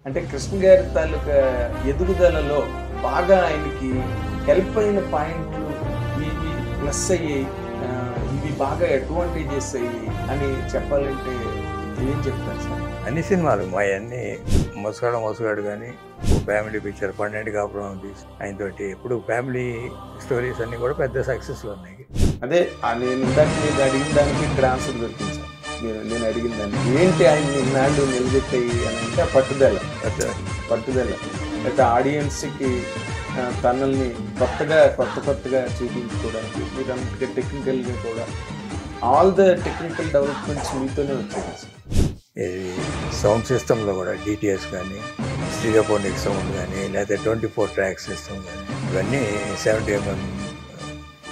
అంటే కృష్ణ గారి తాలూకా ఎదుగుదలలో బాగా ఆయనకి హెల్ప్ అయిన పాయింట్లు ఇవి ప్లస్ అయ్యాయి, ఇవి బాగా అడ్వాంటేజెస్ అయ్యి అని చెప్పాలంటే ఏం చెప్తారు సార్? అన్ని సినిమాలు మా అన్ని మోసగాడు కానీ ఫ్యామిలీ పిక్చర్ 12 కాపురం తీసి ఆయనతోటి ఇప్పుడు ఫ్యామిలీ స్టోరీస్ అన్నీ కూడా పెద్ద సక్సెస్లు ఉన్నాయి. అదే నేను ఇందాక మీరు అడిగిన దానికి ఇక్కడ ఆన్సర్ దొరికింది సార్. నేను అడిగిన దానికి ఏంటి ఆయన ఇన్నాళ్ళు నిలబెట్టాయి అని అంటే పట్టుదల. అయితే ఆడియన్స్కి తనల్ని కొత్తగా చూపించుకోవడానికి మీరు అంతగా టెక్నికల్గా కూడా ఆల్ ద టెక్నికల్ డెవలప్మెంట్స్ మీతోనే వచ్చాయి సార్. సౌండ్ సిస్టంలో కూడా డిటిఎస్ కానీ స్టీరియోఫోనిక్ సౌండ్ కానీ లేకపోతే 24 ట్రాక్ సిస్టమ్ కానీ ఇవన్నీ 70mm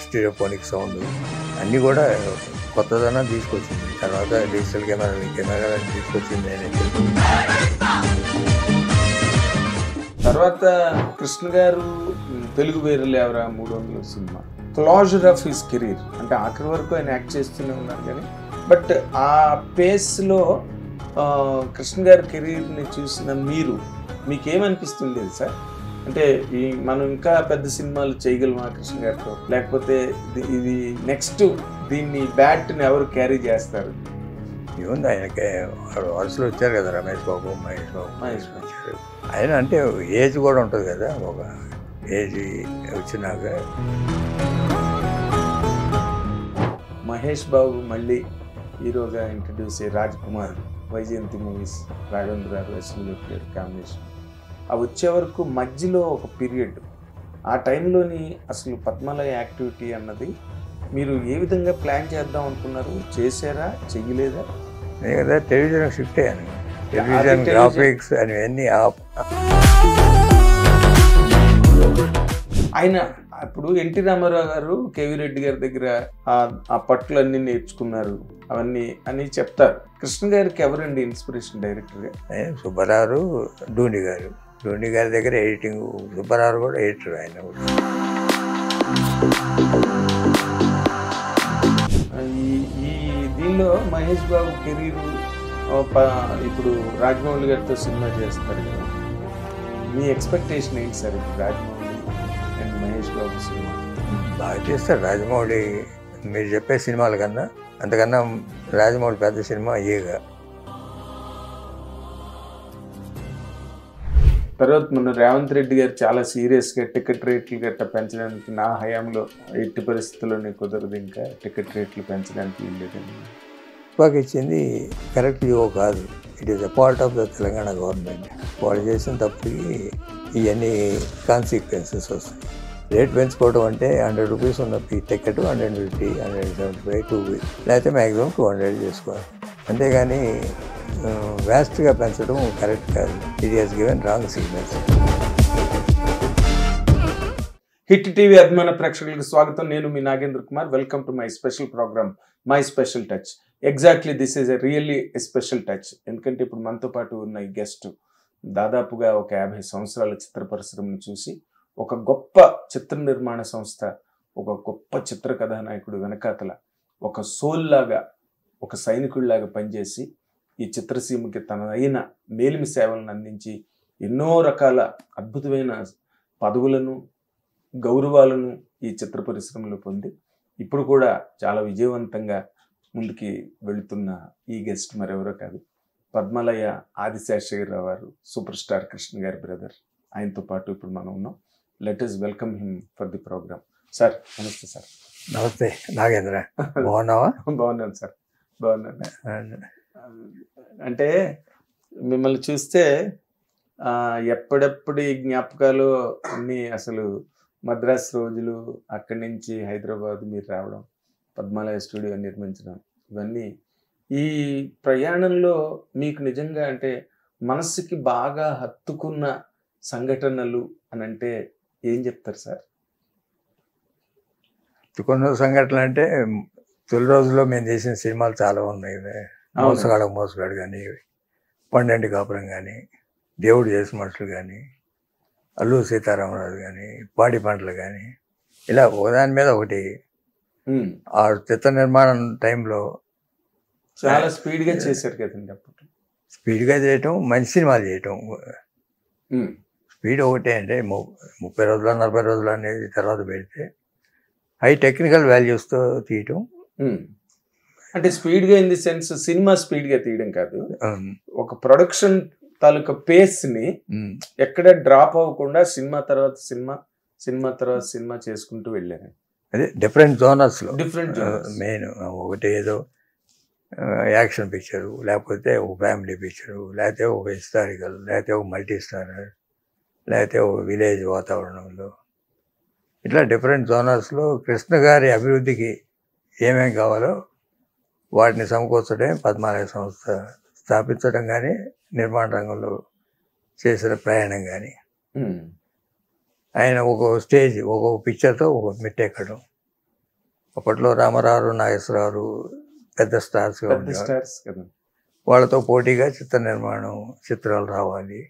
స్టీరియోఫోనిక్ సౌండ్ అన్నీ కూడా కొత్తదనం తీసుకొచ్చింది. తర్వాత డిజిటల్ కెమెరాలను తీసుకొచ్చింది నేనైతే. తర్వాత కృష్ణ గారు తెలుగు వీరులు ఎవరా 300 cinema closure of his career, అంటే ఆఖరి వరకు ఆయన యాక్ట్ చేస్తూనే ఉన్నారు కానీ బట్ ఆ పేస్లో కృష్ణ గారి కెరీర్ని చూసిన మీకేమనిపిస్తుంది సార్? అంటే మనం ఇంకా పెద్ద సినిమాలు చేయగలమా కృష్ణ గారితో, లేకపోతే ఇది నెక్స్ట్ దీన్ని బ్యాట్ని ఎవరు క్యారీ చేస్తారు? ఏముంది ఆయనకి వరుసలు వచ్చారు కదా, రమేష్ బాబు మహేష్ వచ్చారు. ఆయన అంటే ఏజ్ కూడా ఉంటుంది కదా, ఒక ఏజ్ వచ్చినాక మహేష్ బాబు మళ్ళీ హీరోగా ఇంట్రడ్యూస్ అయ్యి రాజ్కుమార్ వైజయంతి మూవీస్ రాఘవేంద్ర గారు అశ్విని కాంబినేషన్ అవి వచ్చే వరకు మధ్యలో ఒక పీరియడ్, ఆ టైంలోని అసలు పద్మాలయ యాక్టివిటీ అన్నది మీరు ఏ విధంగా ప్లాన్ చేద్దాం అనుకున్నారు? చేశారా, చెయ్యలేదా? నేను కదా టెలివిజన్ షిఫ్ట్ అయ్యాను. టెలివిజన్ గ్రాఫిక్స్ అవన్నీ ఆయన అప్పుడు ఎన్టీ రామారావు గారు కేవీ రెడ్డి గారి దగ్గర ఆ పట్టులన్నీ నేర్చుకున్నారు అవన్నీ అని చెప్తారు. కృష్ణ గారికి ఎవరండి ఇన్స్పిరేషన్ డైరెక్టర్గా? సుబ్బారావు, ధోని గారి దగ్గర ఎడిటింగ్. సుబ్బారావు కూడా ఎడిటర్ ఆయన కూడా. ఈ దీనిలో మహేష్ బాబు కెరీర్ ఇప్పుడు రాజమౌళి గారితో సినిమా చేస్తారు కదా, మీ ఎక్స్పెక్టేషన్ ఏంటి సార్? ఇప్పుడు రాజమౌళి అండ్ మహేష్ బాబు సినిమా బాగా చేస్తారు. రాజమౌళి మీరు చెప్పే సినిమాల కన్నా అంతకన్నా రాజమౌళి పెద్ద సినిమా అయ్యేగా. తర్వాత మొన్న రేవంత్ రెడ్డి గారు చాలా సీరియస్గా టికెట్ రేట్లు గట్ట పెంచడానికి, నా హయాంలో ఎట్టి పరిస్థితుల్లోనే కుదరదు, ఇంకా టికెట్ రేట్లు పెంచడానికి లేదని బాగా ఇచ్చింది. కరెక్ట్ ఇవో కాదు, it is a part of the Telangana government. వాళ్ళు చేసిన తప్పుకి ఇవన్నీ కాన్సిక్వెన్సెస్ వస్తాయి. రేట్ పెంచుకోవడం అంటే 100 రూపీస్ ఉన్న టికెట్ 150, 175, 2 లేకపోతే మ్యాక్సిమం 200 చేసుకోవాలి. అంతేగాని వ్యాస్ట్గా పెంచడం కరెక్ట్ కాదు. It has given wrong signals. Hit TV అభిమాన ప్రేక్షకులకు స్వాగతం. నేను మీ Nagendra Kumar. Welcome to my special program my special touch. Exactly this is a really special touch. ఎందుకంటే ఇప్పుడు మనతో పాటు ఉన్న ఈ గెస్ట్ దాదాపుగా ఒక 50 సంవత్సరాల చిత్ర పరిశ్రమను చూసి ఒక గొప్ప చిత్ర నిర్మాణ సంస్థ, ఒక గొప్ప చిత్ర కథానాయకుడు వెనకాతల ఒక సోల్ లాగా, ఒక సైనికుడిలాగా పనిచేసి ఈ చిత్రసీమకి తన అయిన మేలిమి సేవలను అందించి ఎన్నో రకాల అద్భుతమైన పదవులను, గౌరవాలను ఈ చిత్ర పరిశ్రమలో పొంది ఇప్పుడు కూడా చాలా విజయవంతంగా ముందుకి వెళుతున్న ఈ గెస్ట్ మరెవరో కాదు, పద్మాలయ ఆదిశేషగిరిరావు గారు, సూపర్ స్టార్ కృష్ణ గారి బ్రదర్. ఆయనతో పాటు ఇప్పుడు మనం ఉన్నాం. Let us welcome him for the programme. Sir నమస్తే. సార్ నమస్తే నాగేంద్ర, బాగున్నావా? బాగున్నాను సార్, బాగున్నాను. అంటే మిమ్మల్ని చూస్తే ఎప్పుడెప్పుడు ఈ జ్ఞాపకాలు అన్నీ, అసలు మద్రాస్ రోజులు, అక్కడి నుంచి హైదరాబాద్ మీరు రావడం, పద్మాలయ స్టూడియో నిర్మించడం, ఇవన్నీ ఈ ప్రయాణంలో మీకు నిజంగా అంటే మనసుకి బాగా హత్తుకున్న సంఘటనలు అని అంటే ఏం చెప్తారు సార్? కొన్ని సంఘటనలు అంటే తొలి రోజుల్లో మేము చేసిన సినిమాలు చాలా ఉన్నాయి. మోసగాడు కానీ, 12 కాపురం కానీ, దేవుడు చేసిన మనుషులు కానీ, అల్లూరి సీతారామరాజు కానీ, పాడి పంటలు కానీ, ఇలా ఒకదాని మీద ఒకటి. ఆ చిత్ర నిర్మాణం టైంలో చాలా స్పీడ్గా చేశారు కదండి అప్పుడు. స్పీడ్గా చేయటం, మంచి సినిమాలు చేయటం. ఉమ్, స్పీడ్ ఒకటే అంటే 30 రోజులు 40 రోజులు అనేది తర్వాత పెడితే హై టెక్నికల్ వాల్యూస్తో తీయటం. ఉమ్. అంటే స్పీడ్ గా in the sense cinema speed గా తీయడం కాదు, ఒక ప్రొడక్షన్ తాలూకా పేస్ ని ఎక్కడ డ్రాప్ అవ్వకుండా సినిమా తర్వాత సినిమా, సినిమా తర్వాత సినిమా చేసుకుంటూ వెళ్ళారు. అదే డిఫరెంట్ జోనర్స్లో. డిఫరెంట్ మెయిన్ ఒకటి ఏదో యాక్షన్ పిక్చరు, లేకపోతే ఒక ఫ్యామిలీ పిక్చరు, లేకపోతే ఒక హిస్టారికల్, లేకపోతే ఒక మల్టీ స్టారర్, లేకపోతే ఒక విలేజ్ వాతావరణంలో, ఇట్లా డిఫరెంట్ జోనర్స్లో కృష్ణ గారి అభివృద్ధికి ఏమేం కావాలో వాటిని సమకూర్చడం పద్మాలయ సంస్థ స్థాపించడం కానీ, నిర్మాణ రంగంలో చేసిన ప్రయాణం కానీ, ఆయన ఒక స్టేజ్ ఒక పిక్చర్తో ఒక మెట్టెక్కడం. అప్పట్లో రామారావు, నాగేశ్వరరావు పెద్ద స్టార్స్గా ఉండేవారు. వాళ్ళతో పోటీగా చిత్ర నిర్మాణం, చిత్రాలు రావాలి.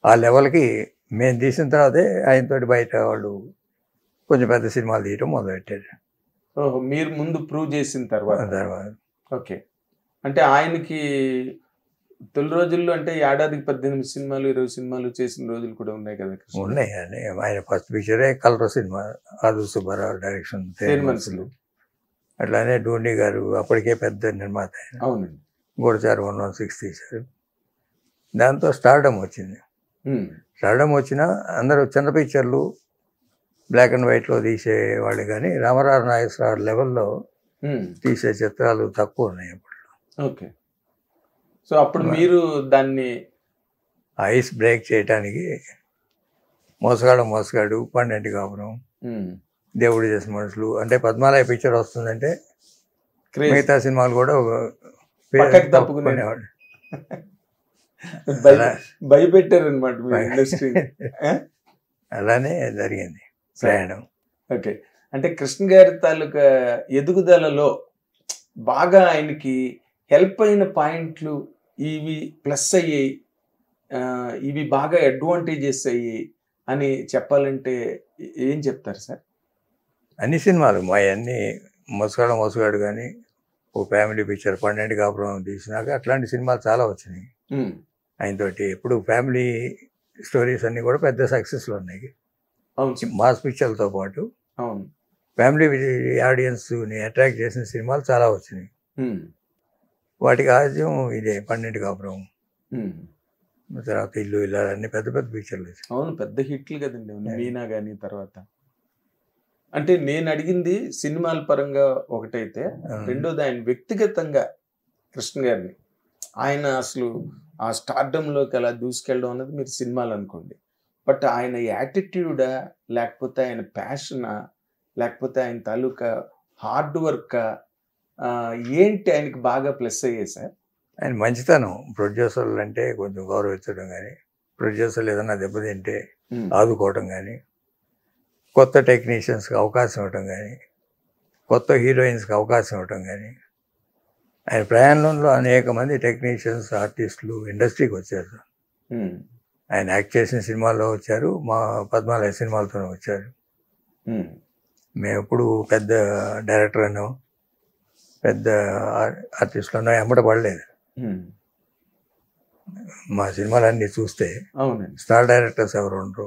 ఆ లెవెల్కి మేము తీసిన తర్వాతే ఆయనతోటి బయట వాళ్ళు కొంచెం పెద్ద సినిమాలు తీయటం మొదలెట్టారు. ఓహో, మీరు ముందు ప్రూవ్ చేసిన తర్వాత. ఓకే, అంటే ఆయనకి తొలి రోజుల్లో అంటే ఏడాదికి 18 సినిమాలు 20 సినిమాలు చేసిన రోజులు కూడా ఉన్నాయి కదా. ఉన్నాయి అని ఆయన ఫస్ట్ పిక్చరే కలర్ సినిమా, ఆదు సుబ్బారావు డైరెక్షన్, మనుషులు. అట్లానే డూండి గారు అప్పటికే పెద్ద నిర్మాత. అవునండి. గూఢచారి 116 తీశారు. దాంతో స్టార్డమ్ వచ్చింది. స్టార్డమ్ వచ్చినా అందరూ చిన్న పిక్చర్లు బ్లాక్ అండ్ వైట్లో తీసేవాళ్ళు, కానీ రామారావు నాగేశ్వరరావు లెవెల్లో తీసే చిత్రాలు తక్కువ ఉన్నాయి అప్పట్లో. ఓకే, సో అప్పుడు మీరు దాన్ని ఐస్ బ్రేక్ చేయడానికి మోసగాడు, పన్నెండు కాపురం, దేవుడు చేసిన మనుషులు, అంటే పద్మాలయ పిక్చర్ వస్తుందంటే మిగతా సినిమాలు కూడా తప్పుకునేవాడు. భయపెట్టారు అనమాట ఇండస్ట్రీ. అలానే జరిగింది ప్రయాణం. ఓకే, అంటే కృష్ణ గారి తాలూకా ఎదుగుదలలో బాగా ఆయనకి హెల్ప్ అయిన పాయింట్లు ఇవి ప్లస్ అయ్యాయి, ఇవి బాగా అడ్వాంటేజెస్ అయ్యాయి అని చెప్పాలంటే ఏం చెప్తారు సార్? అన్ని సినిమాలు మా అన్ని మోసగాడు కానీ, ఓ ఫ్యామిలీ పిక్చర్, 12 కాపురం తీసినాక అట్లాంటి సినిమాలు చాలా వచ్చినాయి ఆయనతోటి. ఎప్పుడు ఫ్యామిలీ స్టోరీస్ అన్నీ కూడా పెద్ద సక్సెస్లు ఉన్నాయి. మాస్ పిక్చర్లతో పాటు ఫ్యామిలీ ఆడియన్స్ని అట్రాక్ట్ చేసిన సినిమాలు చాలా వచ్చినాయి. వాటికి ఆద్యం ఇదే 12 కాపురం, తర్వాత ఇల్లు ఇలా అన్ని పెద్ద పెద్ద పిక్చర్లు. అవును, పెద్ద హిట్లు కదండి మీనా కానీ. తర్వాత అంటే నేను అడిగింది సినిమాల పరంగా ఒకటైతే, రెండోది ఆయన వ్యక్తిగతంగా కృష్ణ గారిని, ఆయన అసలు ఆ స్టార్డంలోకి అలా దూసుకెళ్ళడం అన్నది మీరు సినిమాలు అనుకోండి, బట్ ఆయన యాటిట్యూడా, లేకపోతే ఆయన ప్యాషనా, లేకపోతే ఆయన తాలూకా హార్డ్ వర్క్ ఏంటి ఆయనకి బాగా ప్లస్ అయ్యాయి సార్? ఆయన మంచితనం. ప్రొడ్యూసర్లు అంటే కొంచెం గౌరవించడం కానీ, ప్రొడ్యూసర్లు ఏదైనా దెబ్బతింటే ఆదుకోవటం కానీ, కొత్త టెక్నీషియన్స్కి అవకాశం ఇవ్వటం కానీ, కొత్త హీరోయిన్స్కి అవకాశం ఇవ్వటం కానీ. ఆయన ప్రయాణంలో అనేక మంది టెక్నీషియన్స్, ఆర్టిస్టులు ఇండస్ట్రీకి వచ్చారు. ఆయన యాక్ట్ చేసిన సినిమాల్లో వచ్చారు, మా పద్మాలయ సినిమాలతోనే వచ్చారు. మేము ఎప్పుడు పెద్ద డైరెక్టర్ అనో పెద్ద ఆర్టిస్టులు అనో ఎమ్మట పడలేదు. మా సినిమాలన్నీ చూస్తే స్టార్ డైరెక్టర్స్ ఎవరు ఉండరు.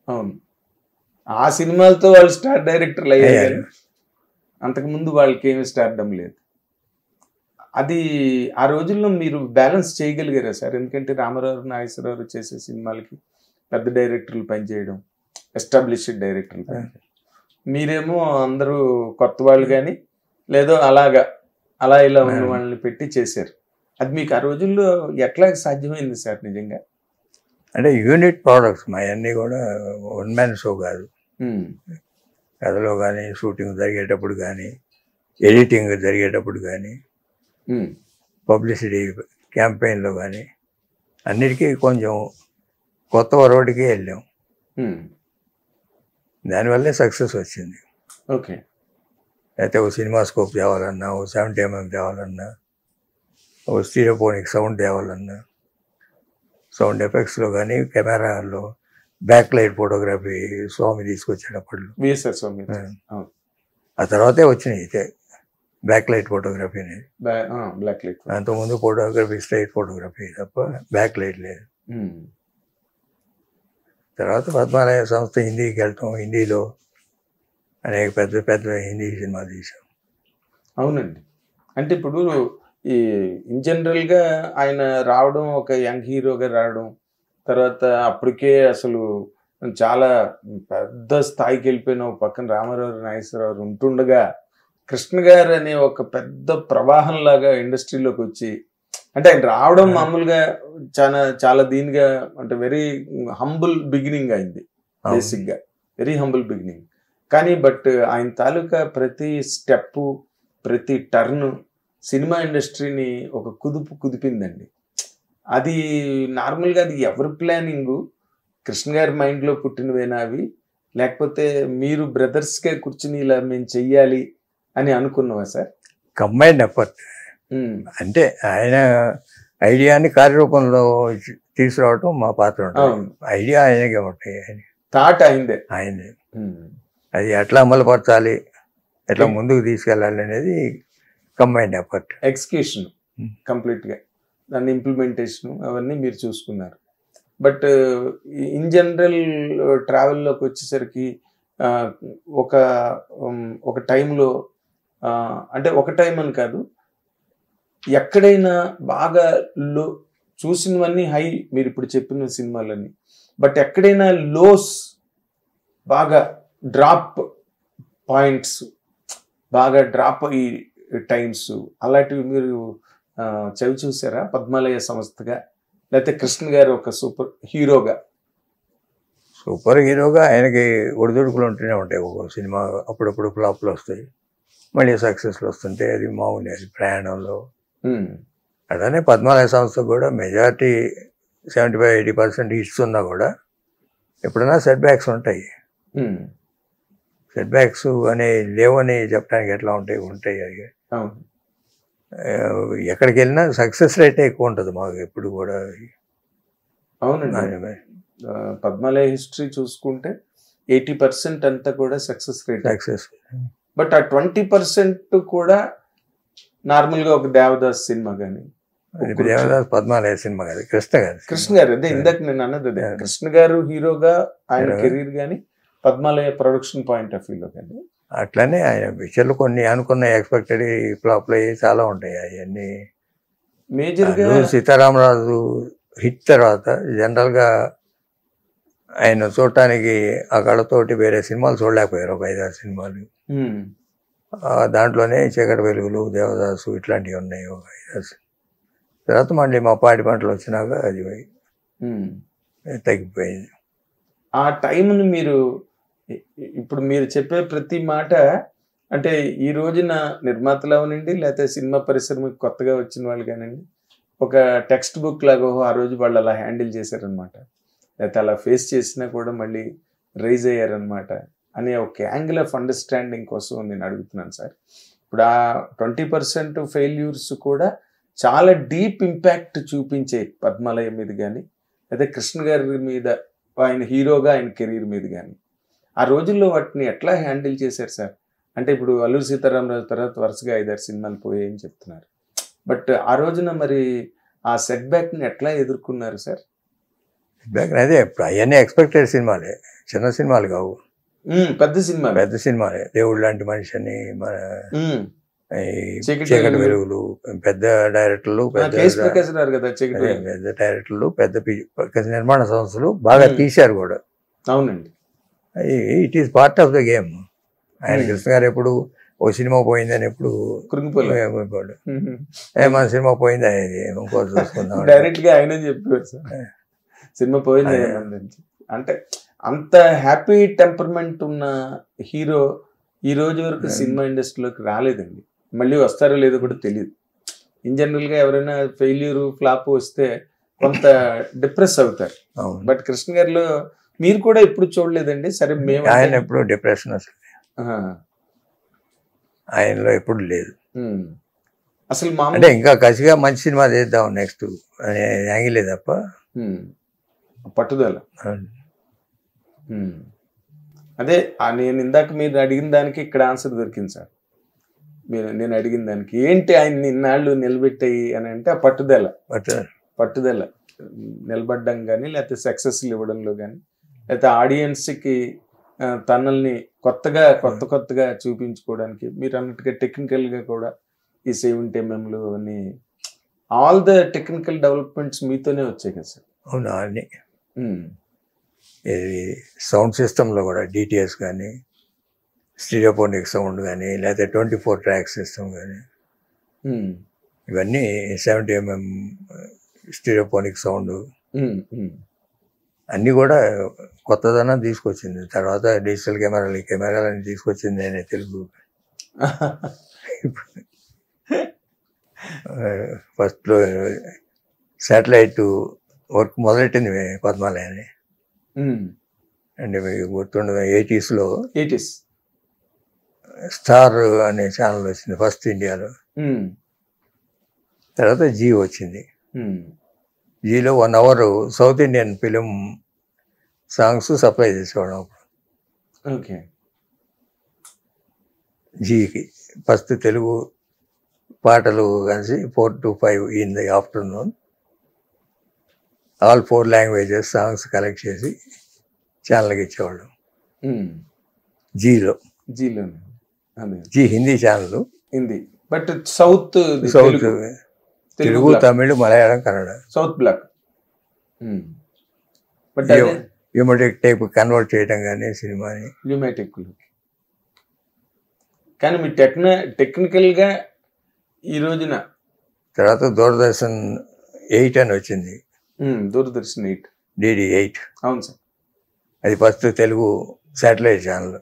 అవును, ఆ సినిమాలతో వాళ్ళు స్టార్ డైరెక్టర్లు అయ్యారు, అంతకుముందు వాళ్ళకి ఏమి స్టార్డమ్ లేదు. అది ఆ రోజుల్లో మీరు బ్యాలెన్స్ చేయగలిగారా సార్? ఎందుకంటే రామారావు, నాగేశ్వరరావు చేసే సినిమాలకి పెద్ద డైరెక్టర్లు పనిచేయడం, ఎస్టాబ్లిష్డ్ డైరెక్టర్లు పనిచేయడం, మీరేమో అందరూ కొత్త వాళ్ళు కానీ లేదో అలా ఇలా ఉన్న వాళ్ళని పెట్టి చేశారు. అది మీకు ఆ రోజుల్లో ఎట్లా సాధ్యమైంది సార్ నిజంగా? అంటే యూనిట్ ప్రోడక్ట్స్ మా అన్నీ కూడా వన్ మ్యాన్ షో కాదు. కథలో కానీ, షూటింగ్ జరిగేటప్పుడు కానీ, ఎడిటింగ్ జరిగేటప్పుడు కానీ, పబ్లిసిటీ క్యాంపెయిన్లో కానీ అన్నిటికీ కొంచెం కొత్త వరవడికి వెళ్ళాం. దానివల్లే సక్సెస్ వచ్చింది. ఓకే, అయితే ఒక సినిమా స్కోప్ తేవాలన్నా, ఓ 70mm తేవాలన్నా, ఓ స్టీరియోఫోనిక్ సౌండ్ తేవాలన్నా, సౌండ్ ఎఫెక్ట్స్లో కానీ, కెమెరాలో బ్యాక్ లైట్ ఫోటోగ్రఫీ స్వామి తీసుకొచ్చేటప్పుడు, విఎస్ఆర్ స్వామి. ఆ తర్వాతే వచ్చినాయి. అయితే బ్యాక్ లైట్ ఫోటోగ్రఫీ అనేది. Black light. అంతకుముందు ఫోటోగ్రఫీ స్ట్రైట్ ఫోటోగ్రఫీ తప్ప బ్యాక్ లైట్ లేదు. తర్వాత పద్మాలయ సంస్థ హిందీకి వెళ్తాం, హిందీలో అనేక పెద్ద పెద్ద హిందీ సినిమాలు తీసాం. అవునండి. అంటే ఇప్పుడు ఈ ఇన్ జనరల్గా ఆయన రావడం, ఒక యంగ్ హీరోగా రావడం, తర్వాత అప్పటికే అసలు చాలా పెద్ద స్థాయికి వెళ్ళిపోయిన ఒక పక్కన రామారావు నాగేశ్వరరావు ఉంటుండగా కృష్ణ గారు అనే ఒక పెద్ద ప్రవాహంలాగా ఇండస్ట్రీలోకి వచ్చి, అంటే ఆయన రావడం మామూలుగా చాలా చాలా దీనిగా, అంటే వెరీ హంబుల్ బిగినింగ్ అయింది బేసిక్గా, వెరీ హంబుల్ బిగినింగ్. కానీ బట్ ఆయన తాలూకా ప్రతి స్టెప్పు, ప్రతి టర్ను సినిమా ఇండస్ట్రీని ఒక కుదిపిందండి. అది నార్మల్గా అది ఎవరి ప్లానింగు? కృష్ణ గారి మైండ్లో పుట్టినవేనా అవి, లేకపోతే మీరు బ్రదర్స్గా కూర్చుని ఇలా మేము చెయ్యాలి అని అనుకున్నావా సార్? Combined effort. అంటే ఆయన ఐడియాని కార్యరూపంలో తీసుకురావటం మా పాత్ర ఉంటుంది. ఐడియా ఆయనకే ఉంటాయి, థాట్ అయిందే. అది ఎట్లా అమలుపరచాలి, ఎట్లా ముందుకు తీసుకెళ్ళాలి అనేది కంబైన్డ్ ఎఫర్ట్. ఎగ్జిక్యూషన్ కంప్లీట్గా, దాని ఇంప్లిమెంటేషన్ అవన్నీ మీరు చూసుకున్నారు. బట్ ఇన్ జనరల్ ట్రావెల్లోకి వచ్చేసరికి ఒక టైంలో, అంటే ఒక టైం అని కాదు, ఎక్కడైనా బాగా లో చూసినవన్నీ హై, మీరు ఇప్పుడు చెప్పిన సినిమాలన్నీ, బట్ ఎక్కడైనా లోస్, బాగా డ్రాప్ పాయింట్స్, బాగా డ్రాప్ అయ్యి టైమ్స్ అలాంటివి మీరు చవి చూసారా పద్మాలయ సంస్థగా, లేకపోతే కృష్ణ గారు ఒక సూపర్ హీరోగా? సూపర్ హీరోగా ఆయనకి ఒడిదుడుకులు ఉంటూనే ఉంటాయి. ఒక సినిమా అప్పుడప్పుడు ఫ్లాప్లు వస్తాయి, మళ్ళీ సక్సెస్లు వస్తుంటాయి, అది మామూలు, అది ప్రయాణంలో. అట్లానే పద్మాలయ సంస్థ కూడా మెజారిటీ 75-80% హిట్స్ ఉన్నా కూడా ఎప్పుడైనా సెట్ బ్యాక్స్ ఉంటాయి. సెట్ బ్యాక్స్ అనే లేవని చెప్పడానికి ఎట్లా ఉంటాయి. అది ఎక్కడికి వెళ్ళినా సక్సెస్ రేటే ఎక్కువ ఉంటుంది మాకు ఎప్పుడు కూడా. అవునండి. పద్మాలయ హిస్టరీ చూసుకుంటే 80% అంతా కూడా సక్సెస్ రేట్. బట్ ఆ 20% కూడా నార్మల్గా ఒక దేవదాస్ సినిమా కానీ, దేవదాస్ పద్మాలయ సినిమా కాదు, కృష్ణ గారు అదే ఇందాక నేను అన్నది అదే, కృష్ణ గారు హీరోగా ఆయన కెరీర్ కానీ, పద్మాలయ ప్రొడక్షన్ పాయింట్ ఆఫ్ వ్యూలో కానీ. అట్లనే ఆయన పిక్చర్లు కొన్ని అనుకున్న ఎక్స్పెక్టెడ్ ఫ్లాప్లు అయ్యి చాలా ఉంటాయి. అవన్నీ మేజర్గా సీతారామరాజు హిట్ తర్వాత జనరల్గా ఆయన చూడటానికి ఆ కళతోటి వేరే సినిమాలు చూడలేకపోయారు, ఒక 5-6 సినిమాలు. దాంట్లోనే చీకటి వెలుగులు, దేవదాసు ఇట్లాంటివి ఉన్నాయి ఒక 5-6. తర్వాత మళ్ళీ మా పాడి పంటలు వచ్చినాక అది తగ్గిపోయింది. ఆ టైంని మీరు ఇప్పుడు మీరు చెప్పే ప్రతి మాట, అంటే ఈ రోజున నిర్మాతలు అవనండి, లేకపోతే సినిమా పరిశ్రమకి కొత్తగా వచ్చిన వాళ్ళు కానివ్వండి, ఒక టెక్స్ట్ బుక్ లాగా ఆ రోజు వాళ్ళు అలా హ్యాండిల్ చేశారనమాట, లేకపోతే అలా ఫేస్ చేసినా కూడా మళ్ళీ రైజ్ అయ్యారనమాట అనే ఒక యాంగిల్ ఆఫ్ అండర్స్టాండింగ్ కోసం నేను అడుగుతున్నాను సార్. ఇప్పుడు ఆ 20% ఫెయిల్యూర్స్ కూడా చాలా డీప్ ఇంపాక్ట్ చూపించే పద్మాలయ మీద కానీ, లేదా కృష్ణ గారి మీద, ఆయన హీరోగా ఆయన కెరీర్ మీద కానీ, ఆ రోజుల్లో వాటిని ఎట్లా హ్యాండిల్ చేశారు సార్? అంటే ఇప్పుడు అల్లూరి సీతారామరాజు తర్వాత వరుసగా 5-6 సినిమాలు పోయాయని చెప్తున్నారు, బట్ ఆ రోజున మరి ఆ సెట్ బ్యాక్ని ఎట్లా ఎదుర్కొన్నారు సార్? సెట్ బ్యాక్ అదే, అవన్నీ ఎక్స్పెక్టెడ్ సినిమాలే, చిన్న సినిమాలు కావు, పెద్ద సినిమాలే. దేవుడు లాంటి మనిషిని, మన చీకటి వెలుగులు, పెద్ద డైరెక్టర్లు, పెద్ద డైరెక్టర్లు, పెద్ద నిర్మాణ సంస్థలు బాగా తీశారు కూడా. అవునండి. It is part of the game. ఆయన కృష్ణ గారు ఎప్పుడు ఓ సినిమా పోయిందని ఎప్పుడు కృంగిపోయాడు. మన సినిమా పోయింది, ఇంకో చూసుకుందాం డైరెక్ట్ గా ఆయన చెప్పారు సార్, సినిమా పోయింది. అంటే అంత హ్యాపీ టెంపర్మెంట్ ఉన్న హీరో ఈ రోజు వరకు సినిమా ఇండస్ట్రీలోకి రాలేదండి. మళ్ళీ వస్తారో లేదో కూడా తెలియదు. ఇన్ జనరల్ గా ఎవరైనా ఫెయిల్యూర్ ఫ్లాప్ వస్తే కొంత డిప్రెస్ అవుతారు. బట్ కృష్ణ గారిలో మీరు కూడా ఎప్పుడు చూడలేదండి? సరే, మేము ఆయన ఎప్పుడు డిప్రెషన్ అసలు ఆయనలో ఎప్పుడు లేదు. అసలు అంటే ఇంకా కసిగా మంచి సినిమా చేద్దాం నెక్స్ట్ అనే యాంగిలే తప్ప పట్టుదల. అదే నేను ఇందాక మీరు అడిగిన దానికి ఇక్కడ ఆన్సర్ దొరికింది సార్. నేను అడిగిన దానికి ఏంటి ఆయన ఇన్నాళ్ళు నిలబెట్టాయి అని అంటే ఆ పట్టుదల నిలబడ్డం కానీ లేకపోతే సక్సెస్లు ఇవ్వడంలో కానీ లేకపోతే ఆడియన్స్కి తనల్ని కొత్తగా చూపించుకోవడానికి మీరు అన్నట్టుగా టెక్నికల్గా కూడా ఈ 70mm అని ఆల్ ద టెక్నికల్ డెవలప్మెంట్స్ మీతోనే వచ్చాయి కదా సార్? అవునా అన్ని ఇది సౌండ్ సిస్టంలో కూడా డిటిఎస్ కానీ స్టీరియోఫోనిక్ సౌండ్ కానీ లేకపోతే 24 ట్రాక్ సిస్టమ్ కానీ ఇవన్నీ 70mm స్టీరియోఫోనిక్ సౌండ్ అన్నీ కూడా కొత్తదనం తీసుకొచ్చింది. తర్వాత డిజిటల్ కెమెరాలని తీసుకొచ్చింది నేనే తెలుగు. ఫస్ట్లో శాటిలైట్ వర్క్ మొదలెట్టింది పద్మాలయని అంటే మీకు గుర్తుండదు 80s స్టార్ అనే ఛానల్ వచ్చింది ఫస్ట్ ఇండియాలో. తర్వాత జీ వచ్చింది. జీలో 1 hour south Indian film songs supply చేసేవాడు అప్పుడు. ఓకే. జీకి ఫస్ట్ తెలుగు పాటలు కలిసి 4 to 5 in the afternoon all 4 languages songs collect చేసి ఛానల్కి ఇచ్చేవాళ్ళు. జీలో Zee Hindi channel, Hindi. But south Telugu, Tamil, Malayalam, Kannada south block. But umatic type convert చేయడం కానీ సినిమాని యూమెటిక్. కానీ మీ టెక్నికల్గా ఈ రోజున తర్వాత దూరదర్శన్ 8 అని వచ్చింది. దూరదర్శన్ 8 DD 8. అవును సార్. అది ఫస్ట్ తెలుగు శాటిలైట్ ఛానల్.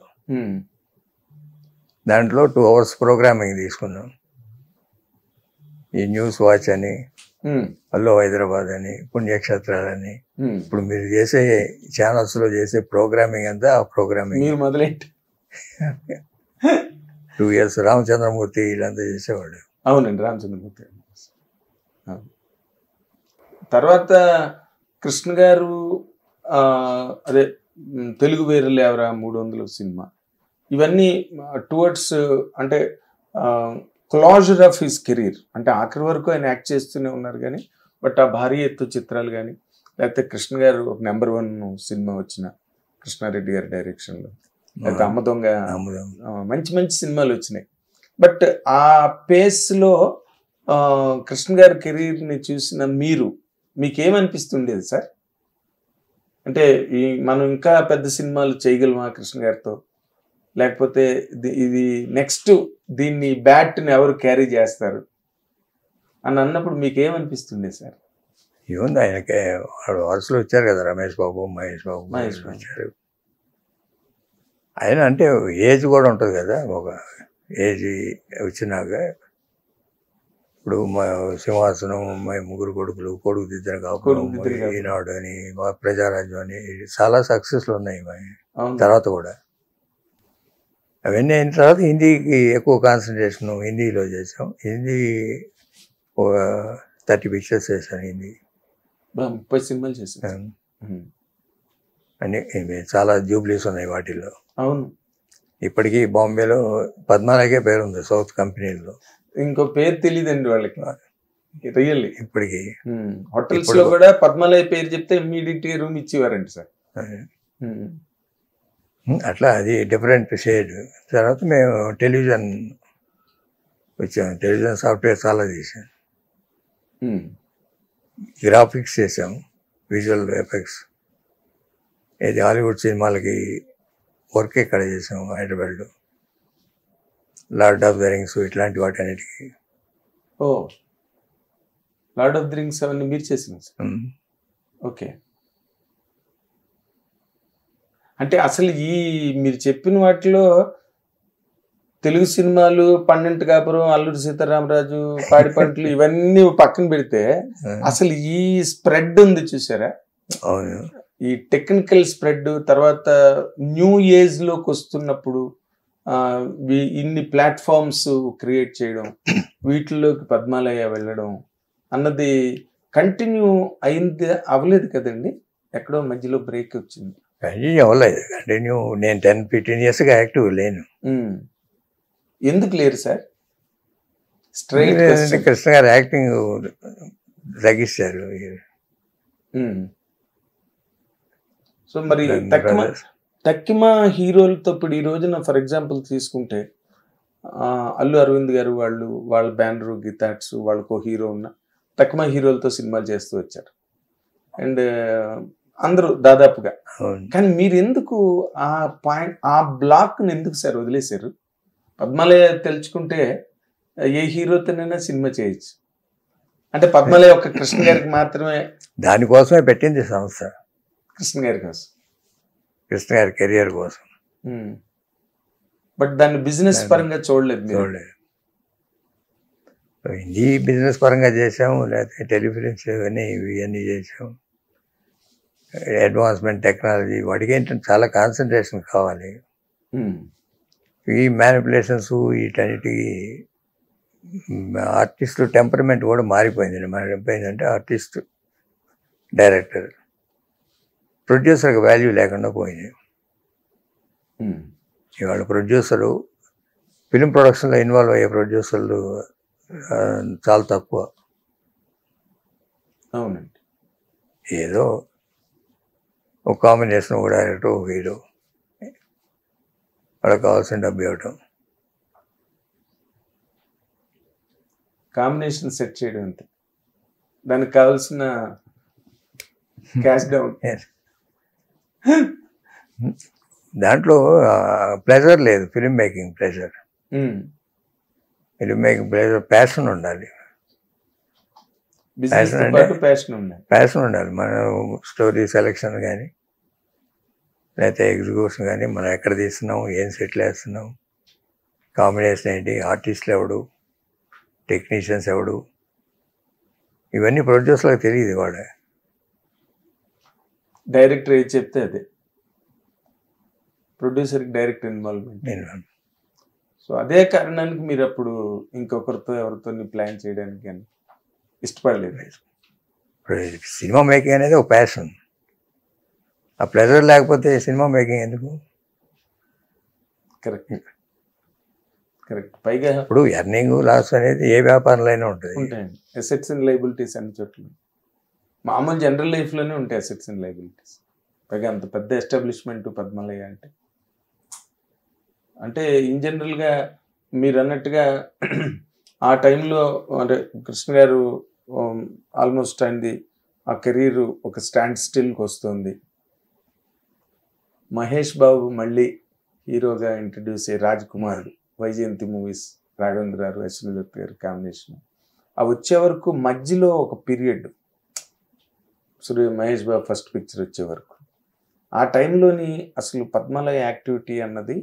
దాంట్లో 2 hours ప్రోగ్రామింగ్ తీసుకున్నాం. ఈ న్యూస్ వాచ్ అని, హలో హైదరాబాద్ అని, పుణ్యక్షేత్రాలని, ఇప్పుడు మీరు చేసే ఛానల్స్లో చేసే ప్రోగ్రామింగ్ అంతా ఆ ప్రోగ్రామింగ్ మీరు మొదలెట్టి 2 years రామచంద్రమూర్తి వీళ్ళంతా చేసేవాడు. అవునండి, రామచంద్రమూర్తి. తర్వాత కృష్ణ గారు అదే తెలుగు వేరులు ఎవరా 300 సినిమా, ఇవన్నీ టువర్డ్స్ అంటే క్లోజర్ ఆఫ్ హిస్ కెరీర్. అంటే ఆఖరి వరకు ఆయన యాక్ట్ చేస్తూనే ఉన్నారు కానీ బట్ ఆ భారీ ఎత్తు చిత్రాలు కానీ లేకపోతే కృష్ణ గారు ఒక నెంబర్ 1 సినిమా వచ్చిన కృష్ణారెడ్డి గారి డైరెక్షన్లో, లేకపోతే అమ్మ దొంగ, మంచి మంచి సినిమాలు వచ్చినాయి. బట్ ఆ పేస్లో కృష్ణ గారి కెరీర్ని చూసిన మీకేమనిపిస్తుండేది సార్? అంటే మనం ఇంకా పెద్ద సినిమాలు చేయగలమా కృష్ణ గారితో, లేకపోతే ఇది నెక్స్ట్ దీన్ని బ్యాట్ని ఎవరు క్యారీ చేస్తారు అని అన్నప్పుడు మీకేమనిపిస్తుండే సార్? ఏముంది, ఆయనకి వరుసలు వచ్చారు కదా, రమేష్ బాబు, మహేష్ బాబు వచ్చారు. ఆయన అంటే ఏజ్ కూడా ఉంటుంది కదా, ఒక ఏజ్ వచ్చినాక ఇప్పుడు మా సింహాసనం, మా 3 కొడుకులు, కొడుకు దిద్దరు కాకుండా ఈనాడు అని, మా ప్రజారాజ్యం అని చాలా సక్సెస్లు ఉన్నాయి తర్వాత కూడా. అవన్నీ అయిన తర్వాత హిందీకి ఎక్కువ కాన్సన్ట్రేషన్ హిందీలో చేసాం. హిందీ ఒక 30 pictures చేశాను హిందీ. 30 సినిమాలు చేశాను. అన్ని చాలా జూబ్లీస్ ఉన్నాయి వాటిల్లో. అవును. ఇప్పటికీ బాంబేలో పద్మాలకే పేరు ఉంది సౌత్ కంపెనీలో. ఇంకో పేరు తెలియదండి వాళ్ళకి రియల్లీ. ఇప్పటికీ హోటల్స్ లో కూడా పద్మాలయ పేరు చెప్తే ఇమ్మీడియట్ గా రూమ్ ఇచ్చేవారండి సార్. అట్లా అది డిఫరెంట్ షేడ్. తర్వాత మేము టెలివిజన్ వచ్చాము. టెలివిజన్ సాఫ్ట్వేర్ చాలా చేసాం. గ్రాఫిక్స్ చేసాము, విజువల్ ఎఫెక్ట్స్. ఇది హాలీవుడ్ సినిమాలకి వర్క్ ఇక్కడ చేసాము హైదరాబాద్లో. లార్డ్ ఆఫ్ ద రింగ్స్ ఇట్లాంటి వాటి అన్నిటికీ. ఓ, లార్డ్ ఆఫ్ ద రింగ్స్ అవన్నీ మీరు చేసిన సార్? ఓకే. అంటే అసలు మీరు చెప్పిన వాటిలో తెలుగు సినిమాలు, 12 కాపురం, అల్లూరి సీతారామరాజు, పాడి పంటలు ఇవన్నీ పక్కన పెడితే అసలు ఈ స్ప్రెడ్ ఉంది చూసారా? అవును. ఈ టెక్నికల్ స్ప్రెడ్ తర్వాత న్యూ ఏజ్ లోకి వస్తున్నప్పుడు ఇన్ని ప్లాట్ఫామ్స్ క్రియేట్ చేయడం, వీటిలోకి పద్మాలయ వెళ్ళడం అన్నది కంటిన్యూ అవ్వలేదు కదండి? ఎక్కడో మధ్యలో బ్రేక్ వచ్చింది. కంటిన్యూ అవ్వలేదు. కంటిన్యూ నేను 10-15 yearsగా యాక్టివ్ లేను. ఎందుకు లేరు సార్? స్ట్రైట్ కృష్ణ గారు యాక్టింగ్ తగ్గిస్తారు. సో మరి తక్కిమ హీరోలతో ఇప్పుడు ఈ రోజున ఫర్ ఎగ్జాంపుల్ తీసుకుంటే అల్లు అరవింద్ గారు వాళ్ళ బ్యానర్ గీతాట్స్ వాళ్ళకో హీరో ఉన్న తక్కిమ హీరోలతో సినిమాలు చేస్తూ వచ్చారు. అండ్ అందరూ దాదాపుగా. కానీ మీరు ఎందుకు ఆ పాయింట్ ఆ బ్లాక్ని ఎందుకు సార్ వదిలేశారు? పద్మాలయ తెలుసుకుంటే ఏ హీరోతోనైనా సినిమా చేయొచ్చు. అంటే పద్మాలయ ఒక కృష్ణ గారికి మాత్రమే, దానికోసమే పెట్టింది సంస్థ, కృష్ణ గారి కోసం, కృష్ణ గారి కెరియర్ కోసం. బట్ దాన్ని బిజినెస్ పరంగా చూడలేదు. హిందీ బిజినెస్ పరంగా చేసాము, లేకపోతే టెలిఫిలిమ్స్ ఇవన్నీ చేసాము. అడ్వాన్స్మెంట్ టెక్నాలజీ వాటికి ఏంటంటే చాలా కాన్సన్ట్రేషన్ కావాలి. ఈ మ్యానిపులేషన్స్ వీటన్నిటికీ ఆర్టిస్టు టెంపర్మెంట్ కూడా మారిపోయిందండి. మారిపోయిందంటే ఆర్టిస్ట్, డైరెక్టర్, ప్రొడ్యూసర్కి వాల్యూ లేకుండా పోయింది. ఇవాళ ప్రొడ్యూసరు ఫిలిం ప్రొడక్షన్లో ఇన్వాల్వ్ అయ్యే ప్రొడ్యూసర్లు చాలా తక్కువ. అవునండి. ఏదో ఒక కాంబినేషన్, ఒక డైరెక్టర్, ఒక హీరో, వాళ్ళకి కావాల్సిన డబ్బు ఇవ్వటం, కాంబినేషన్ సెట్ చేయడం అంతే, దానికి కావాల్సిన క్యాష్ డౌన్. దాంట్లో ప్లెజర్ లేదు. Film making pleasure, film making pleasure, passion ఉండాలి. ప్యాషన్ ఉండాలి. మన స్టోరీ సెలెక్షన్ కానీ లేకపోతే ఎగ్జిక్యూషన్ కానీ, మనం ఎక్కడ తీస్తున్నాం, ఏం సెటిల్ వేస్తున్నాం, కాంబినేషన్ ఏంటి, ఆర్టిస్టులు ఎవడు, టెక్నీషియన్స్ ఎవడు, ఇవన్నీ ప్రొడ్యూసర్లకు తెలియదు. వాడు డైరెక్టర్ ఏది చెప్తే అదే, ప్రొడ్యూసర్కి డైరెక్ట్ ఇన్వాల్వ్మెంట్. సో అదే కారణానికి మీరు అప్పుడు ఇంకొకరితో ఎవరితో ప్లాన్ చేయడానికి కానీ ఇష్టపడలేదు. సినిమా మేకింగ్ అనేది ఒక ప్యాషన్. ఆ ప్లెజర్ లేకపోతే సినిమా మేకింగ్ ఎందుకు? Correct correct. పైగా ఇప్పుడు ఎర్నింగ్ లాస్ అనేది ఏ వ్యాపారంలో అయినా ఉంటుంది. ఉంటాయండి. అసెట్స్ అండ్ లయబిలిటీస్ అన్ని చోట్ల, మామూలు జనరల్ లైఫ్లోనే ఉంటాయి అసెట్స్ అండ్ లయబిలిటీస్. పైగా అంత పెద్ద ఎస్టాబ్లిష్మెంట్ పద్మాలయ అంటే ఇన్ జనరల్గా మీరు అన్నట్టుగా ఆ టైంలో అంటే కృష్ణ గారు ఆల్మోస్ట్ అయింది, ఆ కెరీర్ ఒక స్టాండ్ స్టిల్కి వస్తుంది. మహేష్ బాబు మళ్ళీ హీరోగా ఇంట్రడ్యూస్ అయ్యి, రాజ్ కుమార్, వైజయంతి మూవీస్, రాఘవేంద్ర గారు, అశ్విని దత్ గారు కాంబినేషన్, అవి వచ్చే వరకు మధ్యలో ఒక period, Mahesh Babu first picture వచ్చే వరకు, ఆ టైంలోని అసలు పద్మాలయ యాక్టివిటీ అన్నది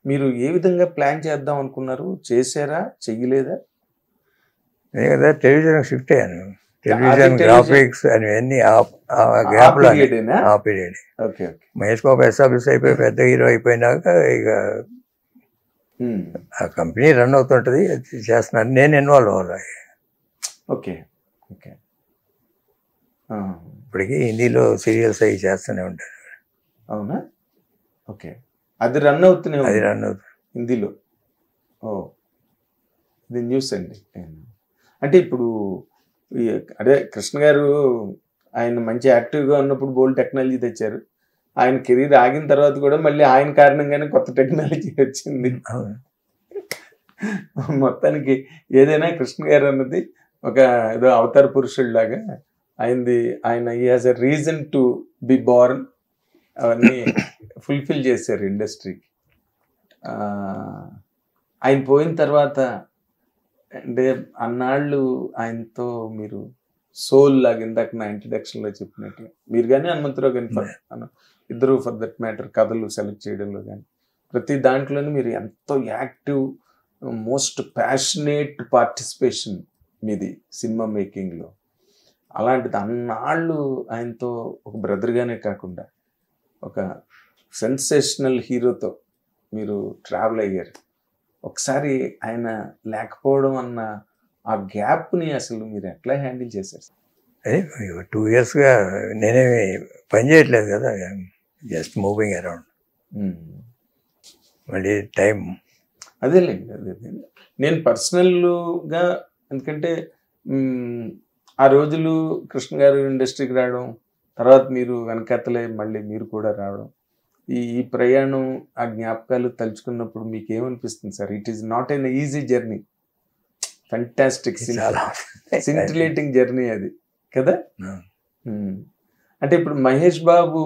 మీరు ఏ విధంగా ప్లాన్ చేద్దాం అనుకున్నారు? చేశారా, చెయ్యలేదా? కదా టెలివిజన్ షిఫ్ట్ అయ్యాను. టెలివిజన్ గ్రాఫిక్స్ అవన్నీ ఆ పీరియడ్. మహేష్ బాబు ఎస్టాబ్లిష్ అయిపోయి పెద్ద హీరో అయిపోయినాక ఇక ఆ కంపెనీ రన్ అవుతుంటుంది, చేస్తున్నాను, నేను ఇన్వాల్వ్ అవ్వాలి. Okay okay. ఇప్పటికీ హిందీలో సీరియల్స్ అవి చేస్తూనే ఉంటాను. అవునా? ఓకే. అది రన్ అవుతూనే హిందీలో. ఓ, ఇది న్యూస్ అండి. అంటే ఇప్పుడు అదే కృష్ణ గారు ఆయన మంచి యాక్టివ్గా ఉన్నప్పుడు బోల్డ్ టెక్నాలజీ తెచ్చారు. ఆయన కెరీర్ ఆగిన తర్వాత కూడా మళ్ళీ ఆయన కారణంగానే కొత్త టెక్నాలజీ వచ్చింది. మొత్తానికి ఏదైనా కృష్ణ గారు అన్నది ఒక ఏదో అవతార పురుషుడిలాగా ఆయన he has a reason to be born, అవన్నీ ఫుల్ఫిల్ చేశారు ఇండస్ట్రీకి. ఆయన పోయిన తర్వాత అంటే అన్నాళ్ళు ఆయనతో మీరు సోల్ లాగా, ఇందాక నా ఇంట్రడక్షన్లో చెప్పినట్టుగా మీరు కానీ హనుమంతరావు కానీ ఇద్దరు ఫర్ దట్ మ్యాటర్ కథలు సెలెక్ట్ చేయడంలో కానీ ప్రతి దాంట్లోనే మీరు ఎంతో యాక్టివ్, మోస్ట్ ప్యాషనేట్ పార్టిసిపేషన్ మీది సినిమా మేకింగ్లో. అలాంటిది అన్నాళ్ళు ఆయనతో ఒక బ్రదర్గానే కాకుండా ఒక సెన్సేషనల్ హీరోతో మీరు ట్రావెల్ అయ్యారు. ఒకసారి ఆయన లేకపోవడం అన్న ఆ గ్యాప్ని అసలు మీరు ఎట్లా హ్యాండిల్ చేశారు? అదే 2 yearsగా నేనేమి పని చేయట్లేదు కదా, జస్ట్ మూవింగ్ అరౌండ్. మళ్ళీ టైం అదేలేండి అదే నేను పర్సనల్గా ఎందుకంటే ఆ రోజులు కృష్ణ గారు ఇండస్ట్రీకి రావడం, తర్వాత మీరు వెనకాతలే మళ్ళీ మీరు కూడా రావడం, ఈ ప్రయాణం ఆ జ్ఞాపకాలు తలుచుకున్నప్పుడు మీకు ఏమనిపిస్తుంది sir? It is not an easy journey, fantastic చాలా సింటిలేటింగ్ జర్నీ అది కదా. అంటే ఇప్పుడు మహేష్ బాబు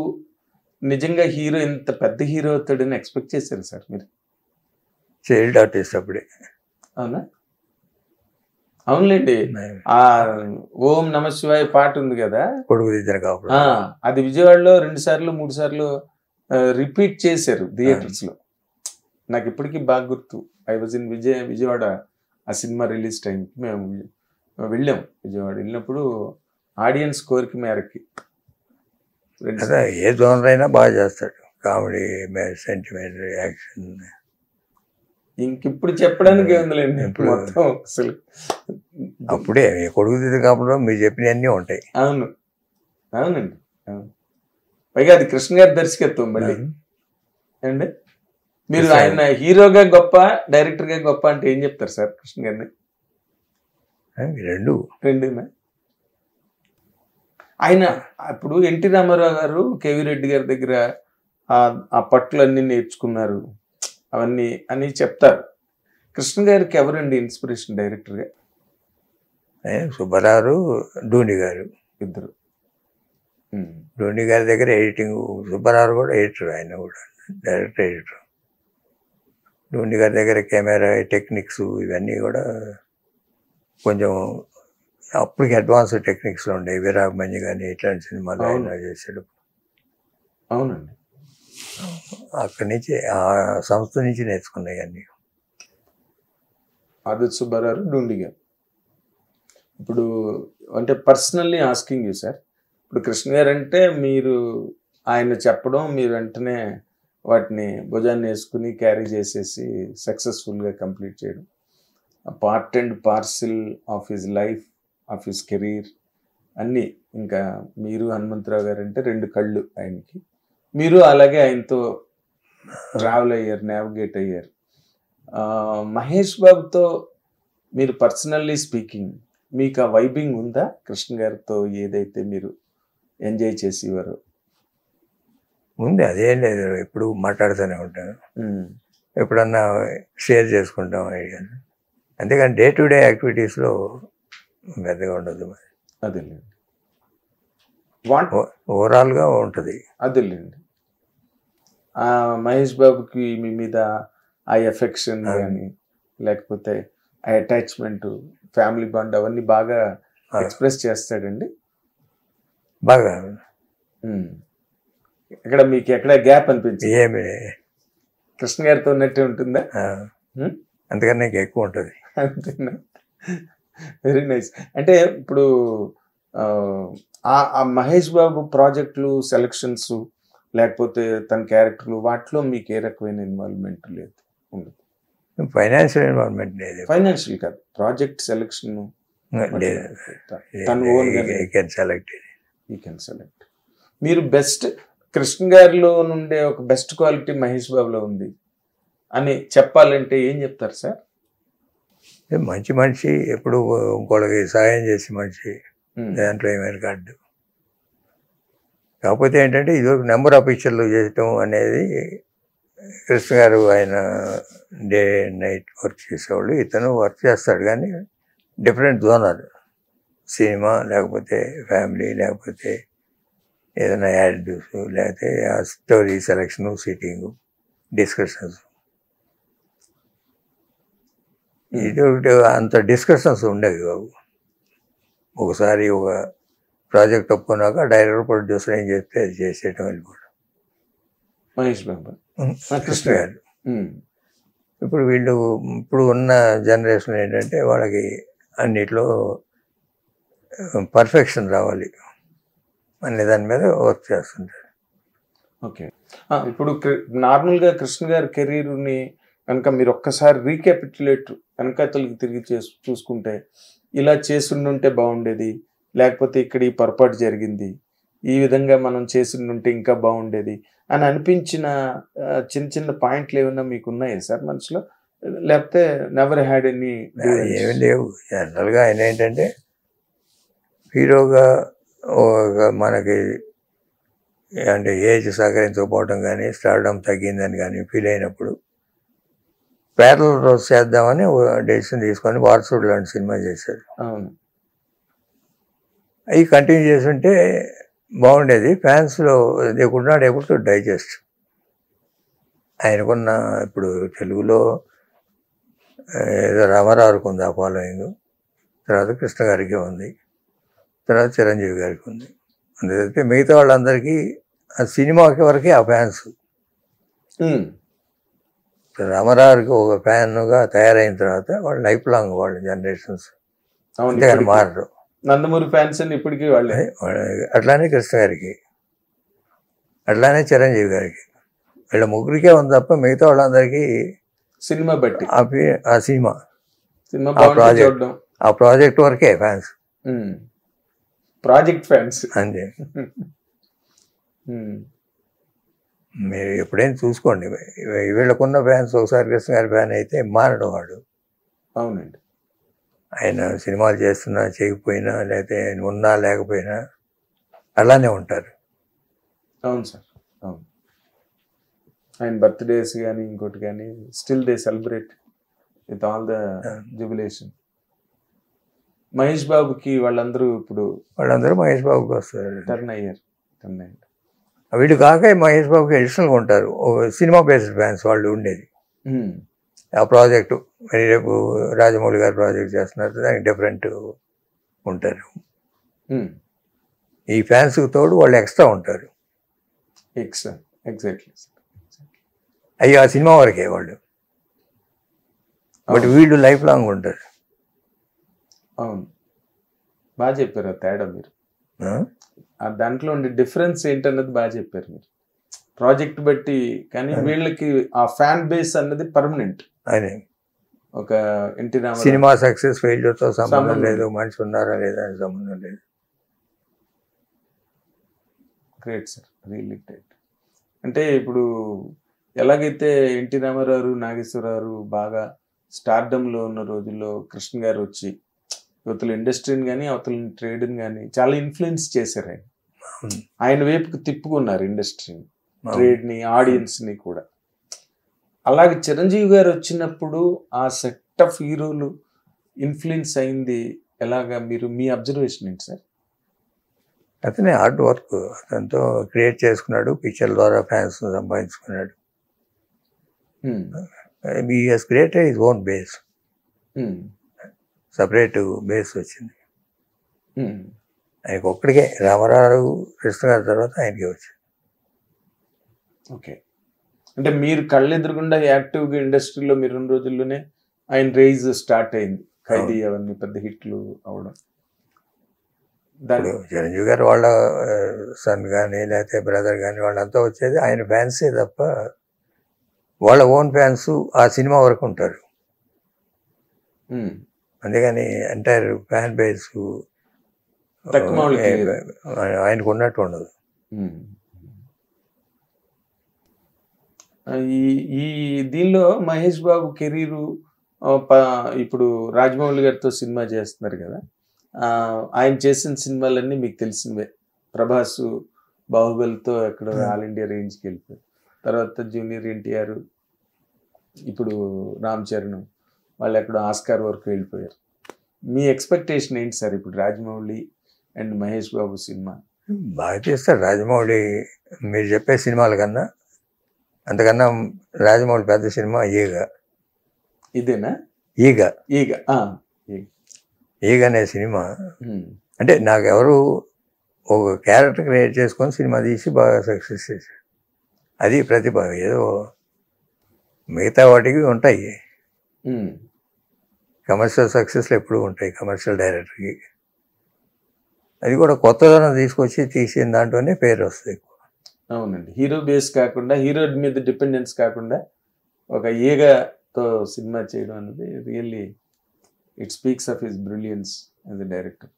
నిజంగా హీరో, ఇంత పెద్ద హీరో అవుతాడని ఎక్స్పెక్ట్ చేశారు సార్ మీరు? చైల్డ్ ఆర్టిస్ట్ అప్పుడే. అవునా? అవునులేండి. ఆ ఓం నమ శివాయ పాట ఉంది కదా, కొడుకు దిద్దరు కాపురం. అది విజయవాడలో 2 సార్లు 3 సార్లు రిపీట్ చేశారు థియేటర్స్ లో. నాకు ఇప్పటికీ బాగా గుర్తు. ఐ వాజ్ ఇన్ విజయవాడ ఆ సినిమా రిలీజ్ టైంకి మేము వెళ్ళాం. విజయవాడ వెళ్ళినప్పుడు ఆడియన్స్ కోరిక మేరకి అదే ఏ జోనర్ అయినా బాగా చేస్తాడు. Comedy, sentiment, action. ఇంకిప్పుడు చెప్పడానికి ఏముందిలేండి, ఇప్పుడు మొత్తం అసలు అప్పుడే కొడుకు దిద్ద కాపురం మీరు చెప్పినవన్నీ ఉంటాయి. అవును అవునండి అవును. పైగా అది కృష్ణ గారి దర్శకత్వం మళ్ళీ అండి. మీరు ఆయన హీరోగా గొప్ప, డైరెక్టర్ గా గొప్ప అంటే ఏం చెప్తారు సార్ కృష్ణ గారిని? రెండునా? ఆయన ఇప్పుడు ఎన్టీ రామారావు గారు కేవీ రెడ్డి గారి దగ్గర ఆ పట్టులన్నీ నేర్చుకున్నారు అవన్నీ అని చెప్తారు. కృష్ణ గారికి ఎవరండి ఇన్స్పిరేషన్ డైరెక్టర్గా? సుబ్బారావు, ధోని గారు ఇద్దరు. ధోని గారి దగ్గర ఎడిటింగ్, సుబ్బారావు కూడా ఎడిటర్, ఆయన కూడా డైరెక్టర్ ఎడిటర్. ధోని గారి దగ్గర కెమెరా టెక్నిక్స్ ఇవన్నీ కూడా కొంచెం అప్పటికి అడ్వాన్స్ టెక్నిక్స్లో ఉండే. వీరాభిమన్యు కానీ ఇట్లాంటి సినిమాలు ఆయన చేశాడు. అవునండి. అక్కడి నుంచి ఆ సంస్థ నుంచి నేర్చుకున్నాయి అన్నీ. ఆదిత్య సుబ్బారావు, ధోని గారు. ఇప్పుడు అంటే పర్సనల్లీ ఆస్కింగ్ యూ సార్, ఇప్పుడు కృష్ణ గారు అంటే మీరు ఆయన చెప్పడం, మీరు వెంటనే వాటిని భుజాన్ని వేసుకుని క్యారీ చేసేసి సక్సెస్ఫుల్గా కంప్లీట్ చేయడం, part and parcel of his life, of his career అన్నీ. ఇంకా మీరు హనుమంతరావు గారు అంటే 2 కళ్ళు ఆయనకి. మీరు అలాగే ఆయనతో ట్రావెల్ అయ్యారు, నావిగేట్ అయ్యారు. మహేష్ బాబుతో మీరు పర్సనల్లీ స్పీకింగ్ మీకు ఆ వైబింగ్ ఉందా? కృష్ణ గారితో ఏదైతే మీరు ఎంజాయ్ చేసేవారు? ఉంది, అదేం లేదు. ఎప్పుడు మాట్లాడుతూనే ఉంటాను, ఎప్పుడన్నా షేర్ చేసుకుంటాం ఐడియాలు. అంతేగాని డే టు డే యాక్టివిటీస్లో పెద్దగా ఉండదు. అదేలేండి, ఓవరాల్గా ఉంటుంది. అదేలేండి. మహేష్ బాబుకి మీ మీద ఆ ఎఫెక్షన్ కానీ లేకపోతే ఆ అటాచ్మెంట్, ఫ్యామిలీ బాండ్ అవన్నీ బాగా ఎక్స్ప్రెస్ చేస్తాడండి బాగా. ఇక్కడ మీకు ఎక్కడ గ్యాప్ అనిపించింది? ఏమి కృష్ణ గారితో ఉన్నట్టే ఉంటుందా? అంతకన్నా ఎక్కువ ఉంటుంది. అంతేనా? Very nice. అంటే ఇప్పుడు ఆ మహేష్ బాబు ప్రాజెక్టులు, సెలక్షన్స్ లేకపోతే తన క్యారెక్టర్లు, వాటిలో మీకు ఏ రకమైన ఇన్వాల్వ్మెంట్ లేదు? ఉండదు. ఫైనాన్షియల్ ఇన్వాల్వ్మెంట్ లేదు. ఫైనాన్షియల్ కాదు, ప్రాజెక్ట్ సెలక్షన్ సెలెక్ట్. మీరు బెస్ట్ కృష్ణ గారిలో నుండే ఒక బెస్ట్ క్వాలిటీ మహేష్ బాబులో ఉంది అని చెప్పాలంటే ఏం చెప్తారు సార్? మంచి మనిషి, ఎప్పుడు ఇంకోళ్ళకి సహాయం చేసి మనిషి, దాంట్లో ఏమైనా కాదు. కాకపోతే ఏంటంటే ఇది ఒక నెంబర్ ఆఫ్ పిక్చర్లు చేయటం అనేది కృష్ణ గారు ఆయన డే అండ్ నైట్ వర్క్ చేసేవాళ్ళు. ఇతను వర్క్ చేస్తాడు కానీ డిఫరెంట్ జోనర్, సినిమా లేకపోతే ఫ్యామిలీ లేకపోతే ఏదైనా యాడ్స్ లేకపోతే ఆ స్టోరీ సెలక్షను, సిట్టింగు, డిస్కషన్స్. ఇది ఒకటి అంత డిస్కషన్స్ ఉండేవి బాబు. ఒకసారి ఒక ప్రాజెక్ట్ ఒప్పుకున్నాక డైరెక్టర్, ప్రొడ్యూసర్ ఏం చెప్తే అది చేసేయటం వెళ్ళిపోవడం. మహేష్ బాబు, కృష్ణ గారు. ఇప్పుడు వీళ్ళు ఇప్పుడు ఉన్న జనరేషన్ ఏంటంటే వాళ్ళకి అన్నిట్లో పర్ఫెక్షన్ రావాలి అనే దాని మీద వర్క్ చేస్తుంటారు. ఓకే. ఇప్పుడు నార్మల్గా కృష్ణ గారి కెరీర్ని కనుక మీరు ఒక్కసారి రీక్యాపిట్యులేట్ వెనకాతలకి తిరిగి చూసుకుంటే, ఇలా చేస్తుంటే బాగుండేది, లేకపోతే ఇక్కడ ఈ పొరపాటు జరిగింది, ఈ విధంగా మనం చేస్తుంటే ఇంకా బాగుండేది అని అనిపించిన చిన్న చిన్న పాయింట్లు ఏమైనా మీకు ఉన్నాయా సార్ మనసులో? లేకపోతే నెవర్ హ్యాడ్ ఎనీ? ఏమి లేవు. జనరల్గా ఆయన ఏంటంటే హీరోగా మనకి అంటే ఏజ్ సహకరించకపోవడం కానీ స్టార్డమ్ తగ్గిందని కానీ ఫీల్ అయినప్పుడు ప్యారల్ రోజు చేద్దామని డెసిషన్ తీసుకొని వారసుడు లాంటి సినిమా చేశాడు. అవును. అవి కంటిన్యూ చేస్తుంటే బాగుండేది. ఫ్యాన్స్లో they could not able to digest. ఆయనకున్న ఇప్పుడు తెలుగులో ఏదో రామారావుకి ఉంది ఆ ఫాలోయింగ్, తర్వాత కృష్ణ గారికి ఉంది, తర్వాత చిరంజీవి గారికి ఉంది. అందుకే మిగతా వాళ్ళందరికీ ఆ సినిమాకి వరకే ఆ ఫ్యాన్స్. రామారావుకి ఒక ఫ్యాన్గా తయారైన తర్వాత వాళ్ళు లైఫ్ లాంగ్ వాళ్ళు జనరేషన్స్ అంతేగాని మారరు. నందమూరి ఫ్యాన్స్ అని ఇప్పటికీ వాళ్ళే. అట్లానే కృష్ణ గారికి, అట్లానే చిరంజీవి గారికి, వీళ్ళ ముగ్గురికే ఉంది తప్ప మిగతా వాళ్ళందరికీ సినిమా బట్టి ఆ సినిమా చూడడం, ఆ ప్రాజెక్ట్ వరకే ఫ్యాన్స్, ప్రాజెక్ట్ ఫ్యాన్స్ అంతే. మీరు ఎప్పుడైనా చూసుకోండి, వీళ్ళకున్న ఫ్యాన్స్ ఒకసారి కృష్ణ గారి ఫ్యాన్ అయితే మారడం వాడు. అవునండి. ఆయన సినిమాలు చేస్తున్నా చేయకపోయినా లేకపోతే ఉన్నా లేకపోయినా అలానే ఉంటారు. అవును సార్, అవును. ఆయన బర్త్డేస్ కానీ ఇంకోటి కానీ still they celebrate with all the jubilation. Mahesh బాబుకి వాళ్ళందరూ మహేష్ బాబుకి వస్తారు, టర్న్ అయ్యారు. వీళ్ళు కాక మహేష్ బాబుకి అడిషనల్గా ఉంటారు. సినిమా బేస్డ్ ఫ్యాన్స్ వాళ్ళు ఉండేది. ఆ ప్రాజెక్టు రేపు రాజమౌళి గారు ప్రాజెక్ట్ చేస్తున్నారు, దానికి డిఫరెంట్ ఉంటారు. ఈ ఫ్యాన్స్కి తోడు వాళ్ళు ఎక్స్ట్రా ఉంటారు. ఎగ్జాక్ట్లీ. అయ్యి ఆ సినిమా వరకే వాళ్ళు, బట్ వీళ్ళు లైఫ్ లాంగ్ ఉంటారు. అవును, బాగా చెప్పారు ఆ తేడా మీరు. దాంట్లో ఉండే డిఫరెన్స్ ఏంటన్నది బాగా చెప్పారు మీరు. ప్రాజెక్ట్ బట్టి కానీ వీళ్ళకి ఆ ఫ్యాన్ బేస్ అన్నది పర్మనెంట్. అదే ఒక ఎన్టీ రామారావు సినిమా సక్సెస్ ఫెయిల్యూర్తో సంబంధం లేదు, మనిషి ఉన్నారా లేదా అని సంబంధం లేదు. Great sir, really great. అంటే ఇప్పుడు ఎలాగైతే ఎన్టీ రామారావు, నాగేశ్వరరావు బాగా స్టార్డమ్లో ఉన్న రోజుల్లో కృష్ణ గారు వచ్చి యువతల ఇండస్ట్రీని కానీ అవతల ట్రేడ్ని కానీ చాలా ఇన్ఫ్లుయెన్స్ చేశారు. ఆయన వైపుకి తిప్పుకున్నారు ఇండస్ట్రీని, ట్రేడ్ని, ఆడియన్స్ని కూడా. అలాగే చిరంజీవి గారు వచ్చినప్పుడు ఆ సెట్ ఆఫ్ హీరోలు ఇన్ఫ్లుయెన్స్ అయింది ఎలాగా? మీ అబ్జర్వేషన్ ఏంటి సార్? అతనే హార్డ్ వర్క్, అతనితో క్రియేట్ చేసుకున్నాడు, పిక్చర్ ద్వారా ఫ్యాన్స్ సంపాదించుకున్నాడు. He has created his own base, separate base వచ్చింది ఆయనకు ఒక్కడికే. రామారావు, కృష్ణ గారి తర్వాత ఆయనకే వచ్చింది. ఓకే, అంటే మీరు కళ్ళెదురుగుండా యాక్టివ్గా ఇండస్ట్రీలో మీరు 2 రోజుల్లోనే ఆయన రేజ్ స్టార్ట్ అయింది. ఖైదీ అవన్నీ పెద్ద హిట్లు అవడం. చిరంజీవి గారు వాళ్ళ సన్ కానీ లేకపోతే బ్రదర్ కానీ వాళ్ళంతా వచ్చేది ఆయన ఫ్యాన్సే తప్ప వాళ్ళ ఓన్ ఫ్యాన్స్ ఆ సినిమా వరకు ఉంటారు. అంతేగాని ఎంటైర్ ఫ్యాన్ బేస్ ఆయనకు ఉన్నట్టు ఉండదు. ఈ దీనిలో మహేష్ బాబు కెరీరు ఇప్పుడు రాజమౌళి గారితో సినిమా చేస్తున్నారు కదా, ఆయన చేసిన సినిమాలన్నీ మీకు తెలిసినవే. ప్రభాస్ బాహుబలితో ఎక్కడ ఆల్ ఇండియా రేంజ్కి వెళ్ళిపోయారు, తర్వాత జూనియర్ ఎన్టీఆర్, ఇప్పుడు రామ్ చరణ్ వాళ్ళు ఎక్కడ ఆస్కార్ వరకు వెళ్ళిపోయారు. మీ ఎక్స్పెక్టేషన్ ఏంటి సార్ ఇప్పుడు రాజమౌళి అండ్ మహేష్ బాబు సినిమా? బాగా చేస్తారు రాజమౌళి. మీరు చెప్పే సినిమాల కన్నా అంతకన్నా రాజమౌళి పెద్ద సినిమా ఈగ. ఇదేనా? ఈగ అనే సినిమా అంటే నాకు ఎవరు ఒక క్యారెక్టర్ క్రియేట్ చేసుకొని సినిమా తీసి బాగా సక్సెస్ చేశాడు. అది ప్రతిభ. ఏదో మిగతా వాటికి ఉంటాయి, కమర్షియల్ సక్సెస్లు ఎప్పుడు ఉంటాయి కమర్షియల్ డైరెక్టర్కి. అది కూడా కొత్తదనం తీసుకొచ్చి తీసిన దాంట్లోనే పేరు వస్తుంది ఎక్కువ. అవునండి, హీరో బేస్ కాకుండా, హీరో మీద డిపెండెన్స్ కాకుండా ఒక ఈగతో సినిమా చేయడం అనేది really it speaks of his brilliance as a director.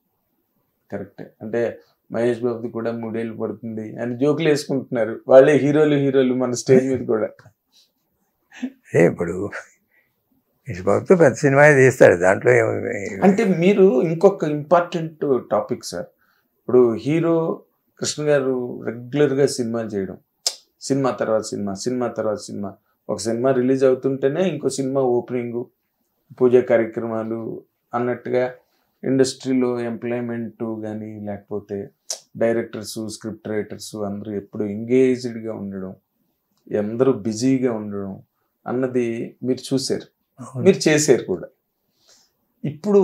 కరెక్టే. అంటే మహేష్ బాబుది కూడా 3 ఏళ్ళు పడుతుంది అని జోకులు వేసుకుంటున్నారు వాళ్ళే హీరోలు మన స్టేజ్ మీద కూడా. ఇప్పుడు మహేష్ బాబుతో పెద్ద సినిమా తీస్తాడు, దాంట్లో అంటే మీరు ఇంకొక ఇంపార్టెంట్ టాపిక్ సార్, ఇప్పుడు హీరో కృష్ణ గారు రెగ్యులర్గా సినిమాలు చేయడం, సినిమా తర్వాత సినిమా, సినిమా తర్వాత సినిమా, ఒక సినిమా రిలీజ్ అవుతుంటేనే ఇంకో సినిమా ఓపెనింగ్, పూజా కార్యక్రమాలు అన్నట్టుగా ఇండస్ట్రీలో ఎంప్లాయ్మెంట్ కానీ లేకపోతే డైరెక్టర్స్, స్క్రిప్ట్ రైటర్స్ అందరూ ఎప్పుడు ఎంగేజ్డ్గా ఉండడం, అందరూ బిజీగా ఉండడం అన్నది మీరు చూశారు, మీరు చేశారు కూడా. ఇప్పుడు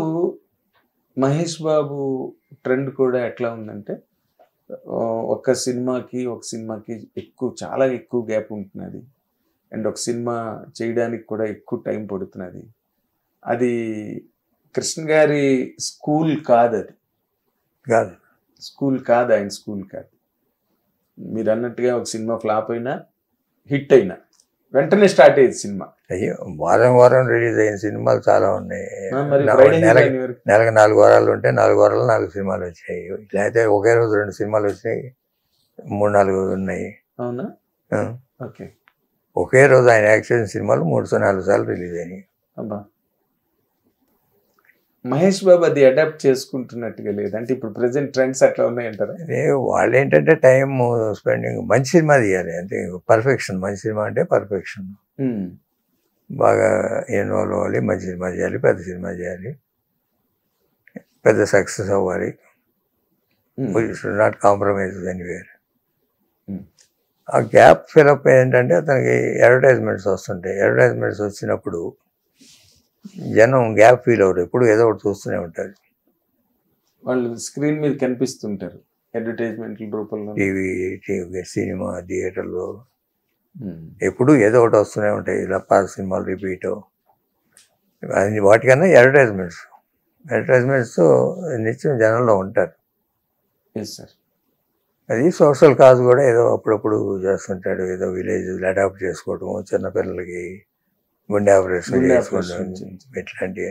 మహేష్ బాబు ట్రెండ్ కూడా ఎట్లా ఉందంటే ఒక సినిమాకి చాలా ఎక్కువ గ్యాప్ ఉంటున్నది, అండ్ ఒక సినిమా చేయడానికి కూడా ఎక్కువ టైం పడుతున్నది. అది కృష్ణ గారి స్కూల్ కాదు, అది కాదు, స్కూల్ కాదు, ఆయన స్కూల్ కాదు. మీరు అన్నట్టుగా ఒక సినిమా ఫ్లాప్ అయినా హిట్ అయినా వెంటనే స్టార్ట్ అయ్యేది సినిమా. అయ్యో, వారం వారం రిలీజ్ అయిన సినిమాలు చాలా ఉన్నాయి. మరి నెలకు 4 వారాలు ఉంటే 4 వారాలు 4 సినిమాలు వచ్చాయి. లేకపోతే ఒకే రోజు 2 సినిమాలు వచ్చినాయి, 3-4 ఉన్నాయి. అవునా? ఓకే. ఒకే రోజు ఆయన యాక్షన్ సినిమాలు 3-4 సార్లు రిలీజ్ అయినాయి. అబ్బా, మహేష్ బాబు అది అడాప్ట్ చేసుకుంటున్నట్టుగా లేదు అంటే ఇప్పుడు ప్రెసెంట్ ట్రెండ్స్ అట్లా ఉన్నాయంటారా? వాళ్ళు ఏంటంటే టైం స్పెండింగ్, మంచి సినిమా తీయాలి అంటే పర్ఫెక్షన్. మంచి సినిమా అంటే పర్ఫెక్షన్, బాగా ఇన్వాల్వ్ అవ్వాలి, మంచి సినిమా చేయాలి, పెద్ద సినిమా చేయాలి, పెద్ద సక్సెస్ అవ్వాలి. Should not compromise anywhere. ఆ గ్యాప్ ఫిలప్ ఏంటంటే అతనికి అడ్వర్టైజ్మెంట్స్ వస్తుంటాయి. అడ్వర్టైజ్మెంట్స్ వచ్చినప్పుడు జనం గ్యాప్ ఫీల్ అవుతారు, ఎప్పుడు ఏదో ఒకటి చూస్తూనే ఉంటారు. వాళ్ళు స్క్రీన్ మీద కనిపిస్తుంటారు అడ్వర్టైజ్మెంట్ రూపంలో, టీవీ, సినిమా థియేటర్లో ఎప్పుడు ఏదో ఒకటి వస్తూనే ఉంటాయి. ఇలా పాత సినిమాలు రిపీట్, వాటికన్నా అడ్వర్టైజ్మెంట్స్ నిత్యం జనంలో ఉంటారు. సార్, అది సోషల్ కాజ్ కూడా ఏదో అప్పుడప్పుడు చేస్తుంటాడు. ఏదో విలేజ్ అడాప్ట్ చేసుకోవటము, చిన్నపిల్లలకి గుండె ఆపరేషన్ చేసుకోవడం, ఇట్లాంటివి.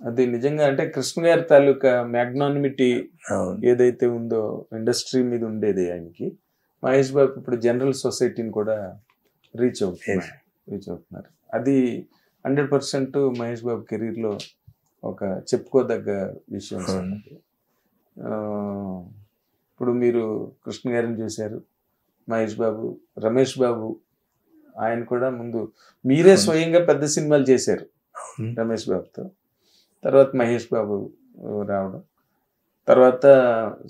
అది నిజంగా అంటే కృష్ణ గారి తాలూకా మ్యాగ్నానిమిటీ ఏదైతే ఉందో ఇండస్ట్రీ మీద ఉండేది ఆయనకి, మహేష్ బాబు ఇప్పుడు జనరల్ సొసైటీని కూడా రీచ్ అవుతున్నారు. అది 100% మహేష్ బాబు కెరీర్లో ఒక చెప్పుకోదగ్గ విషయం. ఇప్పుడు మీరు కృష్ణ గారిని చూశారు, మహేష్ బాబు, రమేష్ బాబు, ఆయన కూడా ముందు మీరే స్వయంగా పెద్ద సినిమాలు చేశారు రమేష్ బాబుతో, తర్వాత మహేష్ బాబు రావడం, తర్వాత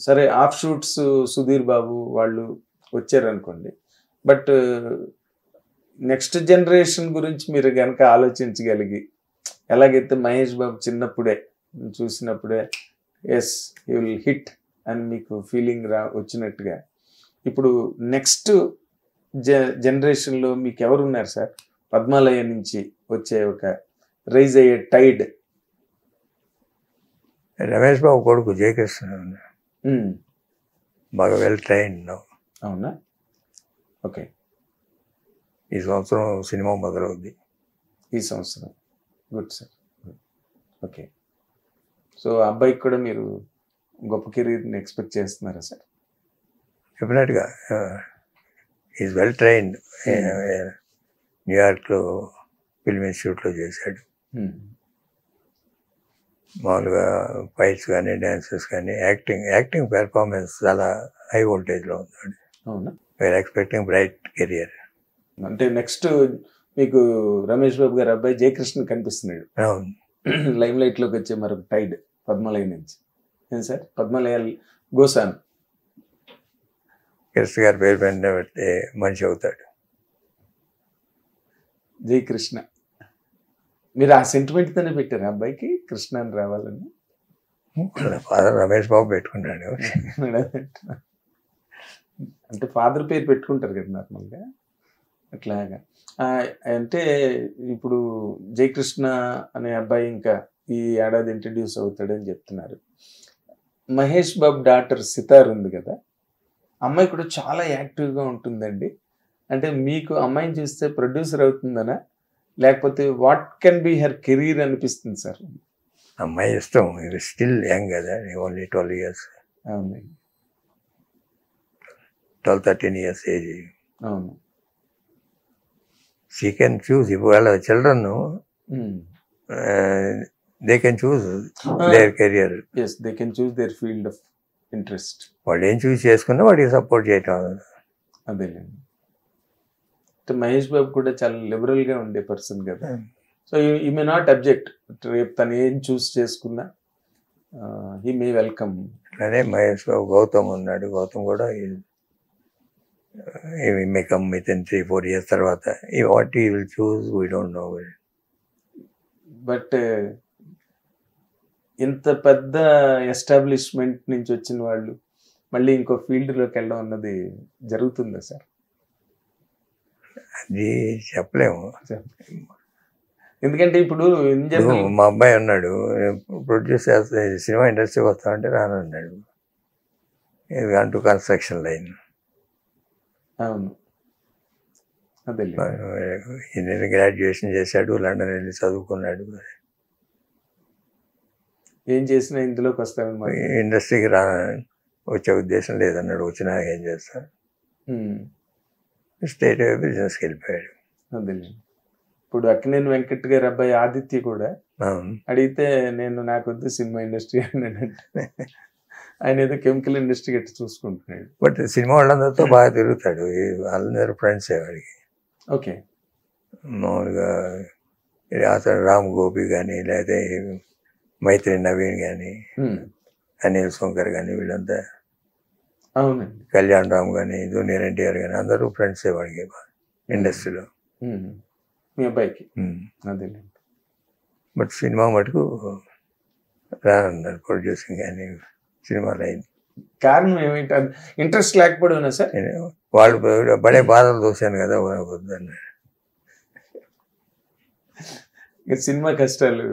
సరే ఆఫ్ షూట్స్ సుధీర్ బాబు వాళ్ళు వచ్చారనుకోండి. బట్ నెక్స్ట్ జనరేషన్ గురించి మీరు కనుక ఆలోచించగలిగి, ఎలాగైతే మహేష్ బాబు చిన్నప్పుడే చూసినప్పుడే ఎస్ యూ విల్ హిట్ అని మీకు ఫీలింగ్ వచ్చినట్టుగా ఇప్పుడు నెక్స్ట్ జనరేషన్లో మీకు ఎవరున్నారు సార్? పద్మాలయ నుంచి వచ్చే ఒక రైజ్ అయ్యే టైడ్. రమేష్ బాబు కొడుకు జయకృష్ణ బాగా వెల్ ట్రైన్డ్. అవునా? ఓకే. ఈ సంవత్సరం సినిమా మొదలవుద్ది. ఈ సంవత్సరం. Good sir. ఓకే. సో అబ్బాయికి కూడా మీరు గొప్ప కెరీర్ని ఎక్స్పెక్ట్ చేస్తున్నారా సార్? డెఫినెట్గా. Is well trained. న్యూయార్క్లో ఫిల్మ్ ఇన్స్టిట్యూట్లో చేశాడు. మామూలుగా ఫైట్స్ కానీ, డ్యాన్సెస్ కానీ, యాక్టింగ్ పెర్ఫార్మెన్స్ చాలా హై వోల్టేజ్లో ఉన్నాడు. అవునా? We are expecting bright career. అంటే నెక్స్ట్ మీకు రమేష్ బాబు గారు అబ్బాయి జయకృష్ణ కనిపిస్తున్నాడు. అవును. లైమ్ లైట్లోకి వచ్చే మరొక టైడ్ పద్మాలయ నుంచి. ఏం సార్? పద్మాలయ గోసాన్ కృష్ణ గారి పేరు పైన పెడితే మనిషి అవుతాడు. జయకృష్ణ. మీరు ఆ సెంటిమెంట్తోనే పెట్టారు అబ్బాయికి కృష్ణ అని రావాలని? ఫాదర్ రమేష్ బాబు పెట్టుకున్నాడు. అంటే ఫాదర్ పేరు పెట్టుకుంటారు కదా నార్మల్గా, అట్లాగా. అంటే ఇప్పుడు జయకృష్ణ అనే అబ్బాయి ఇంకా ఈ ఏడాది ఇంట్రడ్యూస్ అవుతాడని చెప్తున్నారు. మహేష్ బాబు డాటర్ సితార్ ఉంది కదా, అమ్మాయి కూడా చాలా యాక్టివ్గా ఉంటుందండి. అంటే మీకు అమ్మాయిని చూస్తే ప్రొడ్యూసర్ అవుతుందనా, లేకపోతే what can be her career అనిపిస్తుంది సార్? అమ్మాయి ఇష్టం. ఇది స్టిల్ యంగ్ కదా, ఓన్లీ 12 years. అవును, 12-13 years ఏజ్. అవును. She can choose. వాళ్ళ children they can choose their career. Yes, they can choose their field of interest. వాళ్ళు ఏం చూస్ చేసుకున్నా వాడికి సపోర్ట్ చేయటం. అదేలేండి. మహేష్ బాబు కూడా చాలా లిబరల్ గా ఉండే పర్సన్ కదా. So you may not object. రేపు తను ఏం చూస్ చేసుకున్నా హీ మే వెల్కమ్. అదే మహేష్ బాబు గౌతమ్ ఉన్నాడు. గౌతమ్ కూడా may come with in 3-4 years తర్వాత. What he will choose we don't know. But ఇంత పెద్ద ఎస్టాబ్లిష్మెంట్ నుంచి వచ్చిన వాళ్ళు మళ్ళీ ఇంకో ఫీల్డ్లోకి వెళ్ళడం అన్నది జరుగుతుందా సార్? అది చెప్పలేము. ఎందుకంటే ఇప్పుడు మా అబ్బాయి ఉన్నాడు, ప్రొడ్యూస్ చేస్తే సినిమా ఇండస్ట్రీకి వస్తామంటే రానన్నాడు. అంటూ కన్స్ట్రక్షన్ లైన్. అవును, అదే ఇంజనీరింగ్ గ్రాడ్యుయేషన్ చేశాడు, లండన్ వెళ్ళి చదువుకున్నాడు. ఏం చేసినా ఇందులోకి వస్తాను, ఇండస్ట్రీకి వచ్చే ఉద్దేశం లేదన్నాడు. వచ్చినా ఏం చేస్తాను, స్టేట్ బిజినెస్కి వెళ్ళిపోయాడు. అదేలేండి. ఇప్పుడు అక్కినేని వెంకట్ గారి అబ్బాయి ఆదిత్య కూడా అడిగితే నాకు వద్దు సినిమా ఇండస్ట్రీ అన్నాడంటే ఆయన ఏదో కెమికల్ ఇండస్ట్రీ గట్టి చూసుకుంటున్నాడు. బట్ సినిమా వాళ్ళందరితో బాగా తిరుగుతాడు. వాళ్ళందరూ ఫ్రెండ్స్ వాడికి. ఓకే. మామూలుగా అతను రామ్ గోపి కానీ, లేకపోతే మైత్రి నవీన్ కానీ, అనిల్ శంకర్ కానీ, వీళ్ళంతా, అవునండి, కళ్యాణ్ రామ్ కానీ, జూనియర్ ఎన్టీఆర్ కానీ అందరూ ఫ్రెండ్సే వాడికి ఇండస్ట్రీలో. మీ అబ్బాయికి అదే. బట్ సినిమా మటుకు రానన్నారు, ప్రొడ్యూసింగ్ కానీ సినిమా లైన్. కారణం ఏమిటి? ఇంట్రెస్ట్ లేకపోవడం సార్? వాళ్ళు బడే బాధలు చూశాను కదా వద్దన్నారు. సినిమా కష్టాలు,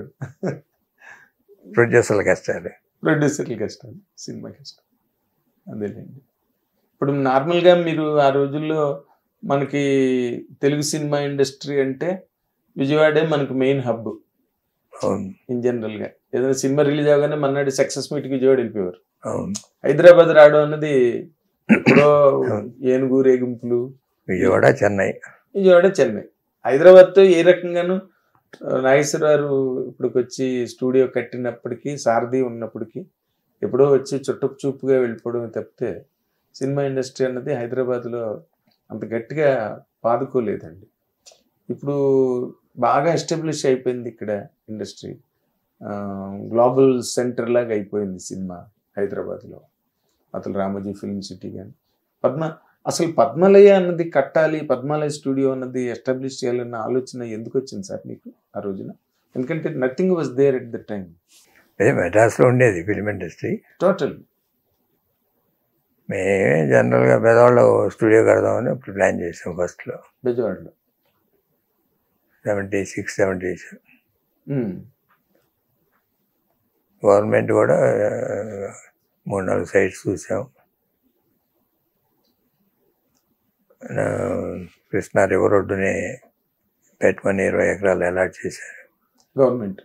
ప్రొడ్యూసర్ల కష్టాలు, సినిమా కష్టాలు. అదేలేండి. ఇప్పుడు నార్మల్గా మీరు ఆ రోజుల్లో మనకి తెలుగు సినిమా ఇండస్ట్రీ అంటే విజయవాడే మనకు మెయిన్ హబ్ ఇన్ జనరల్గా. ఏదైనా సినిమా రిలీజ్ అవగానే మన్నాడు సక్సెస్ మీట్కి విజయవాడ వెళ్ళిపోయారు. హైదరాబాద్ రావడం అన్నది ఎప్పుడో ఏనుగు రేగింపులు. విజయవాడ చెన్నై. హైదరాబాద్తో ఏ రకంగానూ నాగేశ్వరరావు ఇప్పటికి వచ్చి స్టూడియో కట్టినప్పటికీ, సారథి ఉన్నప్పటికీ ఎప్పుడో వచ్చి చుట్టపు చూపుగా వెళ్ళిపోవడం తప్పితే సినిమా ఇండస్ట్రీ అన్నది హైదరాబాద్లో అంత గట్టిగా పాదుకోలేదండి. ఇప్పుడు బాగా ఎస్టాబ్లిష్ అయిపోయింది ఇక్కడ ఇండస్ట్రీ. గ్లోబల్ సెంటర్ లాగా అయిపోయింది సినిమా హైదరాబాద్లో. అసలు రామోజీ ఫిల్మ్ సిటీ కానీ అసలు పద్మాలయ అన్నది కట్టాలి, పద్మాలయ స్టూడియో అన్నది ఎస్టాబ్లిష్ చేయాలన్న ఆలోచన ఎందుకు వచ్చింది సార్ మీకు ఆ రోజున? ఎందుకంటే nothing was there at the time. మెడ్రాస్లో ఉండేది ఫిల్మ్ ఇండస్ట్రీ టోటల్. మేమే జనరల్గా బెజవాడలో స్టూడియో కడదామని ఇప్పుడు ప్లాన్ చేసాం ఫస్ట్లో. బెజవాడలో 76, 77. గవర్నమెంట్ కూడా 3-4 సైట్స్ చూసాం. కృష్ణా రివర్ రోడ్డునే పెట్టమని 20 ఎకరాలు అలాట్ చేశారు గవర్నమెంట్.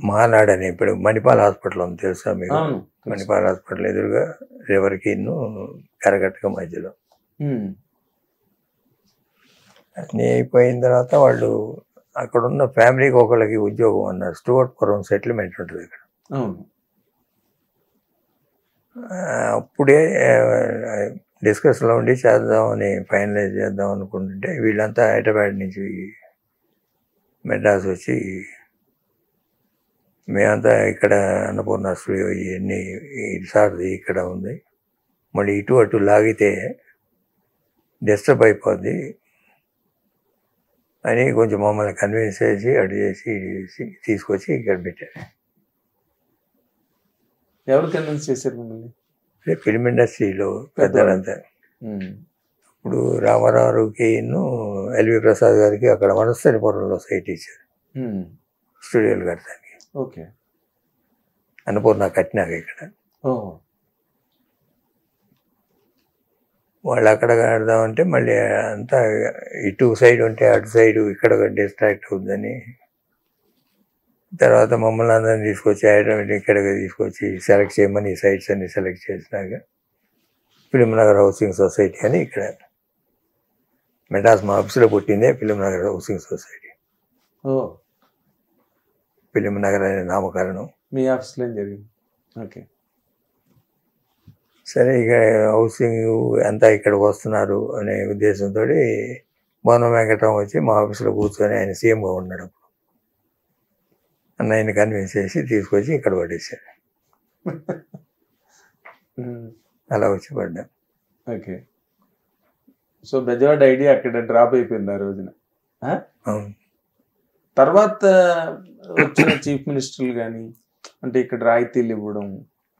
మాలాడని ఇప్పుడు మణిపాల్ హాస్పిటల్ ఉంది తెలుసా మీకు? మణిపాల్ హాస్పిటల్ ఎదురుగా రివర్కి కరగట్టుగా మధ్యలో. అన్నీ అయిపోయిన తర్వాత వాళ్ళు అక్కడ ఉన్న ఫ్యామిలీకి ఒకళ్ళకి ఉద్యోగం అన్నారు. స్టూవర్ట్పురం సెటిల్మెంట్ ఉంటుంది ఇక్కడ. అప్పుడే డిస్కషన్లో ఉండి చేద్దామని ఫైనలైజ్ చేద్దాం అనుకుంటుంటే వీళ్ళంతా హైదరాబాద్ నుంచి మెడ్రాస్ వచ్చి మేమంతా ఇక్కడ అన్నపూర్ణ స్టూడియో ఇవన్నీ సార్ది ఇక్కడ ఉంది, మళ్ళీ ఇటు అటు లాగితే డిస్టర్బ్ అయిపోద్ది అని కొంచెం మమ్మల్ని కన్విన్స్ చేసి అటు చేసి తీసుకొచ్చి ఇక్కడ పెట్టారు. ఎవరు కన్విన్స్ చేశారు మిమ్మల్ని? ఫిల్మ్ ఇండస్ట్రీలో పెద్దలంతా. ఇప్పుడు రామారావుకి ఎల్వి ప్రసాద్ గారికి అక్కడ వనస్థలిపురంలో సైట్ ఇచ్చారు స్టూడియోలు కట్టడానికి. ఓకే. అన్నపూర్ణ కట్టినాక ఇక్కడ వాళ్ళు అక్కడ కడదామంటే మళ్ళీ అంతా ఇటు సైడ్ ఉంటే అటు సైడ్ ఇక్కడ డిస్ట్రాక్ట్ అవుతుందని తర్వాత మమ్మల్ని అందరినీ తీసుకొచ్చి హైదరాబాద్ ఇక్కడికి తీసుకొచ్చి సెలెక్ట్ చేయమని ఈ సైట్స్ అన్ని సెలెక్ట్ చేసినాక ఫిల్మ్ నగర్ హౌసింగ్ సొసైటీ అని ఇక్కడ మెడ్రాస్ మా ఆఫీస్లో పుట్టిందే ఫిలిం నగర్ హౌసింగ్ సొసైటీ. ఓ ఫిలిం నగర్ అనే నామకరణం. మీ ఆఫీస్లో ఏం జరిగింది? ఓకే. సరే ఇక హౌసింగ్ అంతా ఇక్కడికి వస్తున్నారు అనే ఉద్దేశంతో భవనం వెంకటరావు వచ్చి మా ఆఫీస్లో కూర్చొని, ఆయన సీఎంగా ఉన్నాడు అప్పుడు, అన్నయ్యని కన్విన్స్ చేసి తీసుకొచ్చి ఇక్కడ పడేసాడు. అలా వచ్చి పడ్డాం. ఓకే. సో బెజవాడ ఐడియా అక్కడ డ్రాప్ అయిపోయింది ఆ రోజున. అవును. తర్వాత వచ్చిన చీఫ్ మినిస్టర్లు కానీ అంటే ఇక్కడ రాయితీలు ఇవ్వడం,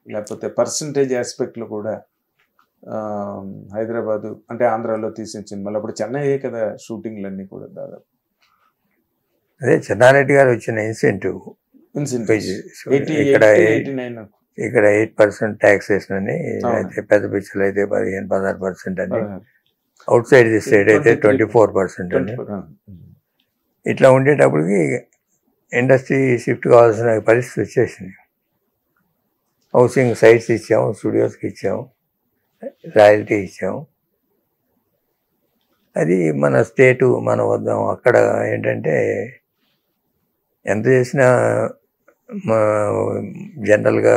లేకపోతే పర్సంటేజ్ ఆస్పెక్ట్లో కూడా హైదరాబాదు అంటే ఆంధ్రాలో తీసిన సినిమాలు అప్పుడు చెన్నై కదా షూటింగ్లన్నీ కూడా దాదాపు. అదే చెన్నారెడ్డి గారు వచ్చిన ఇన్సెంటివ్ ఇక్కడ 8% ట్యాక్సేషన్ అని, అయితే పెద్ద పిక్చర్లు అయితే 15-16% అని, అవుట్ సైడ్ ది స్టేట్ అయితే 24% అని. ఇట్లా ఉండేటప్పటికి ఇండస్ట్రీ షిఫ్ట్ కావాల్సిన పరిస్థితి వచ్చేసింది. హౌసింగ్ సైట్స్ ఇచ్చాము, స్టూడియోస్కి ఇచ్చాము, రాయల్టీ ఇచ్చాము. అది మన స్టేటు మన వద్ద. అక్కడ ఏంటంటే ఎంత చేసినా జనరల్గా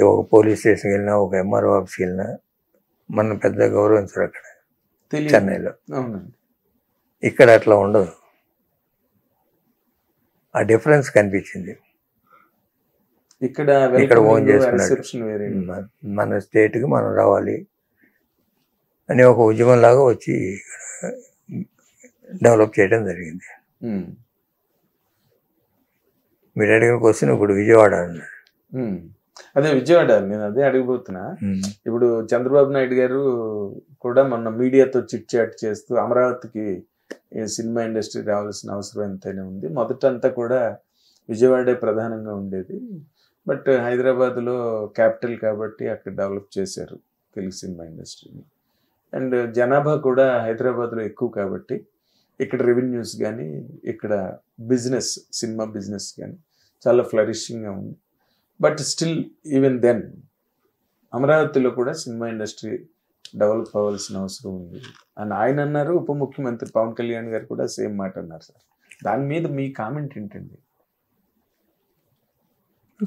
ఒక పోలీస్ స్టేషన్కి వెళ్ళినా, ఒక ఎంఆర్ఓ ఆఫీస్కి వెళ్ళినా మనం పెద్ద గౌరవించరు అక్కడ చెన్నైలో. ఇక్కడ అట్లా ఉండదు. ఆ డిఫరెన్స్ కనిపించింది. ఇక్కడ ఓన్ చేసుకున్నాడు, మన స్టేట్కి మనం రావాలి అని ఒక ఉద్యమం లాగా వచ్చి ఇక్కడ డెవలప్ చేయడం జరిగింది. మీరు అడిగిన క్వశ్చన్ ఇప్పుడు విజయవాడ అన్నారు. అదే విజయవాడ, నేను అదే అడగబోతున్నా. ఇప్పుడు చంద్రబాబు నాయుడు గారు కూడా మొన్న మీడియాతో చిట్ చాట్ చేస్తూ అమరావతికి సినిమా ఇండస్ట్రీ రావాల్సిన అవసరం ఎంతైనా ఉంది, మొదటంతా కూడా విజయవాడే ప్రధానంగా ఉండేది, బట్ హైదరాబాద్లో క్యాపిటల్ కాబట్టి అక్కడ డెవలప్ చేశారు తెలుగు సినిమా ఇండస్ట్రీని, అండ్ జనాభా కూడా హైదరాబాద్లో ఎక్కువ కాబట్టి ఇక్కడ రెవెన్యూస్ కానీ ఇక్కడ బిజినెస్, సినిమా బిజినెస్ కానీ చాలా ఫ్లరిషింగ్గా ఉంది. బట్ స్టిల్ ఈవెన్ దెన్ అమరావతిలో కూడా సినిమా ఇండస్ట్రీ డెవలప్ అవ్వాల్సిన అవసరం ఉంది అని ఆయన అన్నారు. ఉప ముఖ్యమంత్రి పవన్ కళ్యాణ్ గారు కూడా సేమ్ మాట అన్నారు. సార్, దాని మీద మీ కామెంట్ ఏంటండి?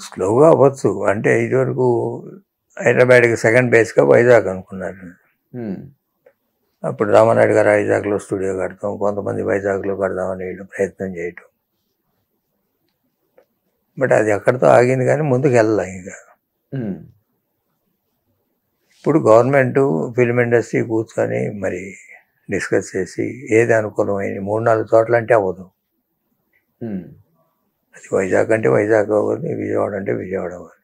స్లోగా అవ్వచ్చు. అంటే ఇదివరకు హైదరాబాద్కి సెకండ్ బేస్గా వైజాగ్ అనుకున్నారు. అప్పుడు రామానాయుడు గారు వైజాగ్లో స్టూడియో కడతాం, కొంతమంది వైజాగ్లో కడదామని వీళ్ళు ప్రయత్నం చేయటం. బట్ అది అక్కడితో ఆగింది, కానీ ముందుకు వెళ్ళాం. ఇంకా ఇప్పుడు గవర్నమెంట్ ఫిల్మ్ ఇండస్ట్రీ కూర్చొని మరి డిస్కస్ చేసి ఏది అనుకూలమైంది 3-4 చోట్ల అంటే అవ్వదు. అది వైజాగ్ అంటే వైజాగ్ అవ్వదు, విజయవాడ అంటే విజయవాడ అవ్వదు.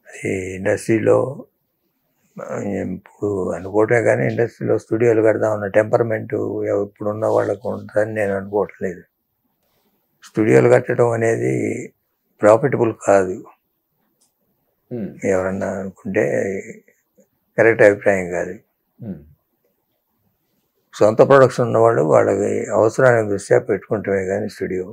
అది ఇండస్ట్రీలో ఇప్పుడు అనుకోవటమే కానీ ఇండస్ట్రీలో స్టూడియోలు కడదామన్న టెంపర్మెంట్ ఇప్పుడున్న వాళ్ళకు ఉంటుందని నేను అనుకోవట్లేదు. స్టూడియోలు కట్టడం అనేది ప్రాఫిటబుల్ కాదు. ఎవరన్నా అనుకుంటే కరెక్ట్ అభిప్రాయం కాదు. సొంత ప్రొడక్షన్ ఉన్నవాళ్ళు వాళ్ళకి అవసరాన్ని దృష్ట్యా పెట్టుకుంటమే కానీ స్టూడియో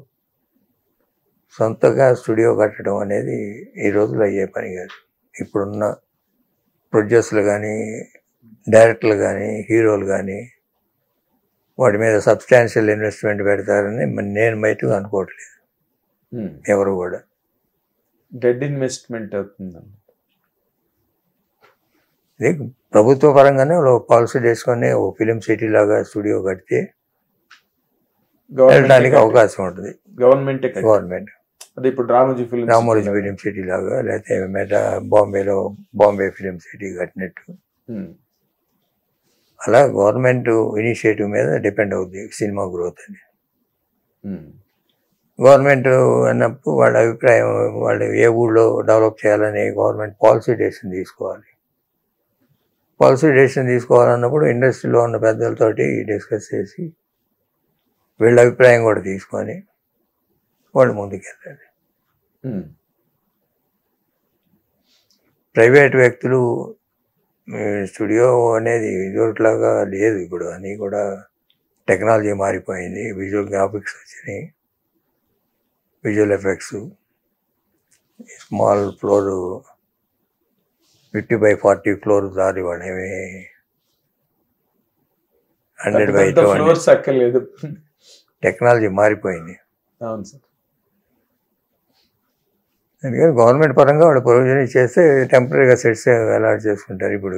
సొంతగా స్టూడియో కట్టడం అనేది ఈ రోజుల్లో అయ్యే పని కాదు. ఇప్పుడున్న ప్రొడ్యూసర్లు కానీ, డైరెక్టర్లు కానీ, హీరోలు కానీ వాటి మీద సబ్స్టాన్షియల్ ఇన్వెస్ట్మెంట్ పెడతారని నేను బయటకు అనుకోవట్లేదు. ఎవరు కూడా డెడ్ ఇన్వెస్ట్మెంట్ అవుతుందండి. ఇది ప్రభుత్వ పరంగానే పాలసీ చేసుకొని ఓ ఫిలిం సిటీ లాగా స్టూడియో కడితే వెళ్ళడానికి అవకాశం ఉంటుంది. గవర్నమెంట్ అది ఇప్పుడు రామోజీ ఫిలిం సిటీ లాగా, లేకపోతే బాంబేలో బాంబే ఫిలిం సిటీ కట్టినట్టు అలా గవర్నమెంట్ ఇనిషియేటివ్ మీద డిపెండ్ అవుతుంది సినిమా గ్రోత్ అని. గవర్నమెంట్ అన్నప్పుడు వాళ్ళ అభిప్రాయం, వాళ్ళు ఏ ఊళ్ళో డెవలప్ చేయాలని గవర్నమెంట్ పాలసీ డెసిషన్ తీసుకోవాలి. పాలసీ డెసిషన్ తీసుకోవాలన్నప్పుడు ఇండస్ట్రీలో ఉన్న పెద్దలతోటి డిస్కస్ చేసి వీళ్ళ అభిప్రాయం కూడా తీసుకొని వాళ్ళు ముందుకెళ్ళాలి. ప్రైవేట్ వ్యక్తులు స్టూడియో అనేది ఇదివరకులాగా లేదు. ఇప్పుడు అన్నీ కూడా టెక్నాలజీ మారిపోయింది. విజువల్ గ్రాఫిక్స్ వచ్చినాయి, visual effects, small floor 50/40 floors దారి వాడు ఏమి 100/20. ఫ్లోర్స్ అక్కర్లేదు. టెక్నాలజీ మారిపోయింది. అవును సార్. అందుకని గవర్నమెంట్ పరంగా వాళ్ళు ప్రొవిజన్ ఇచ్చేస్తే టెంపరీగా సెట్స్ అలాట్ చేసుకుంటారు. ఇప్పుడు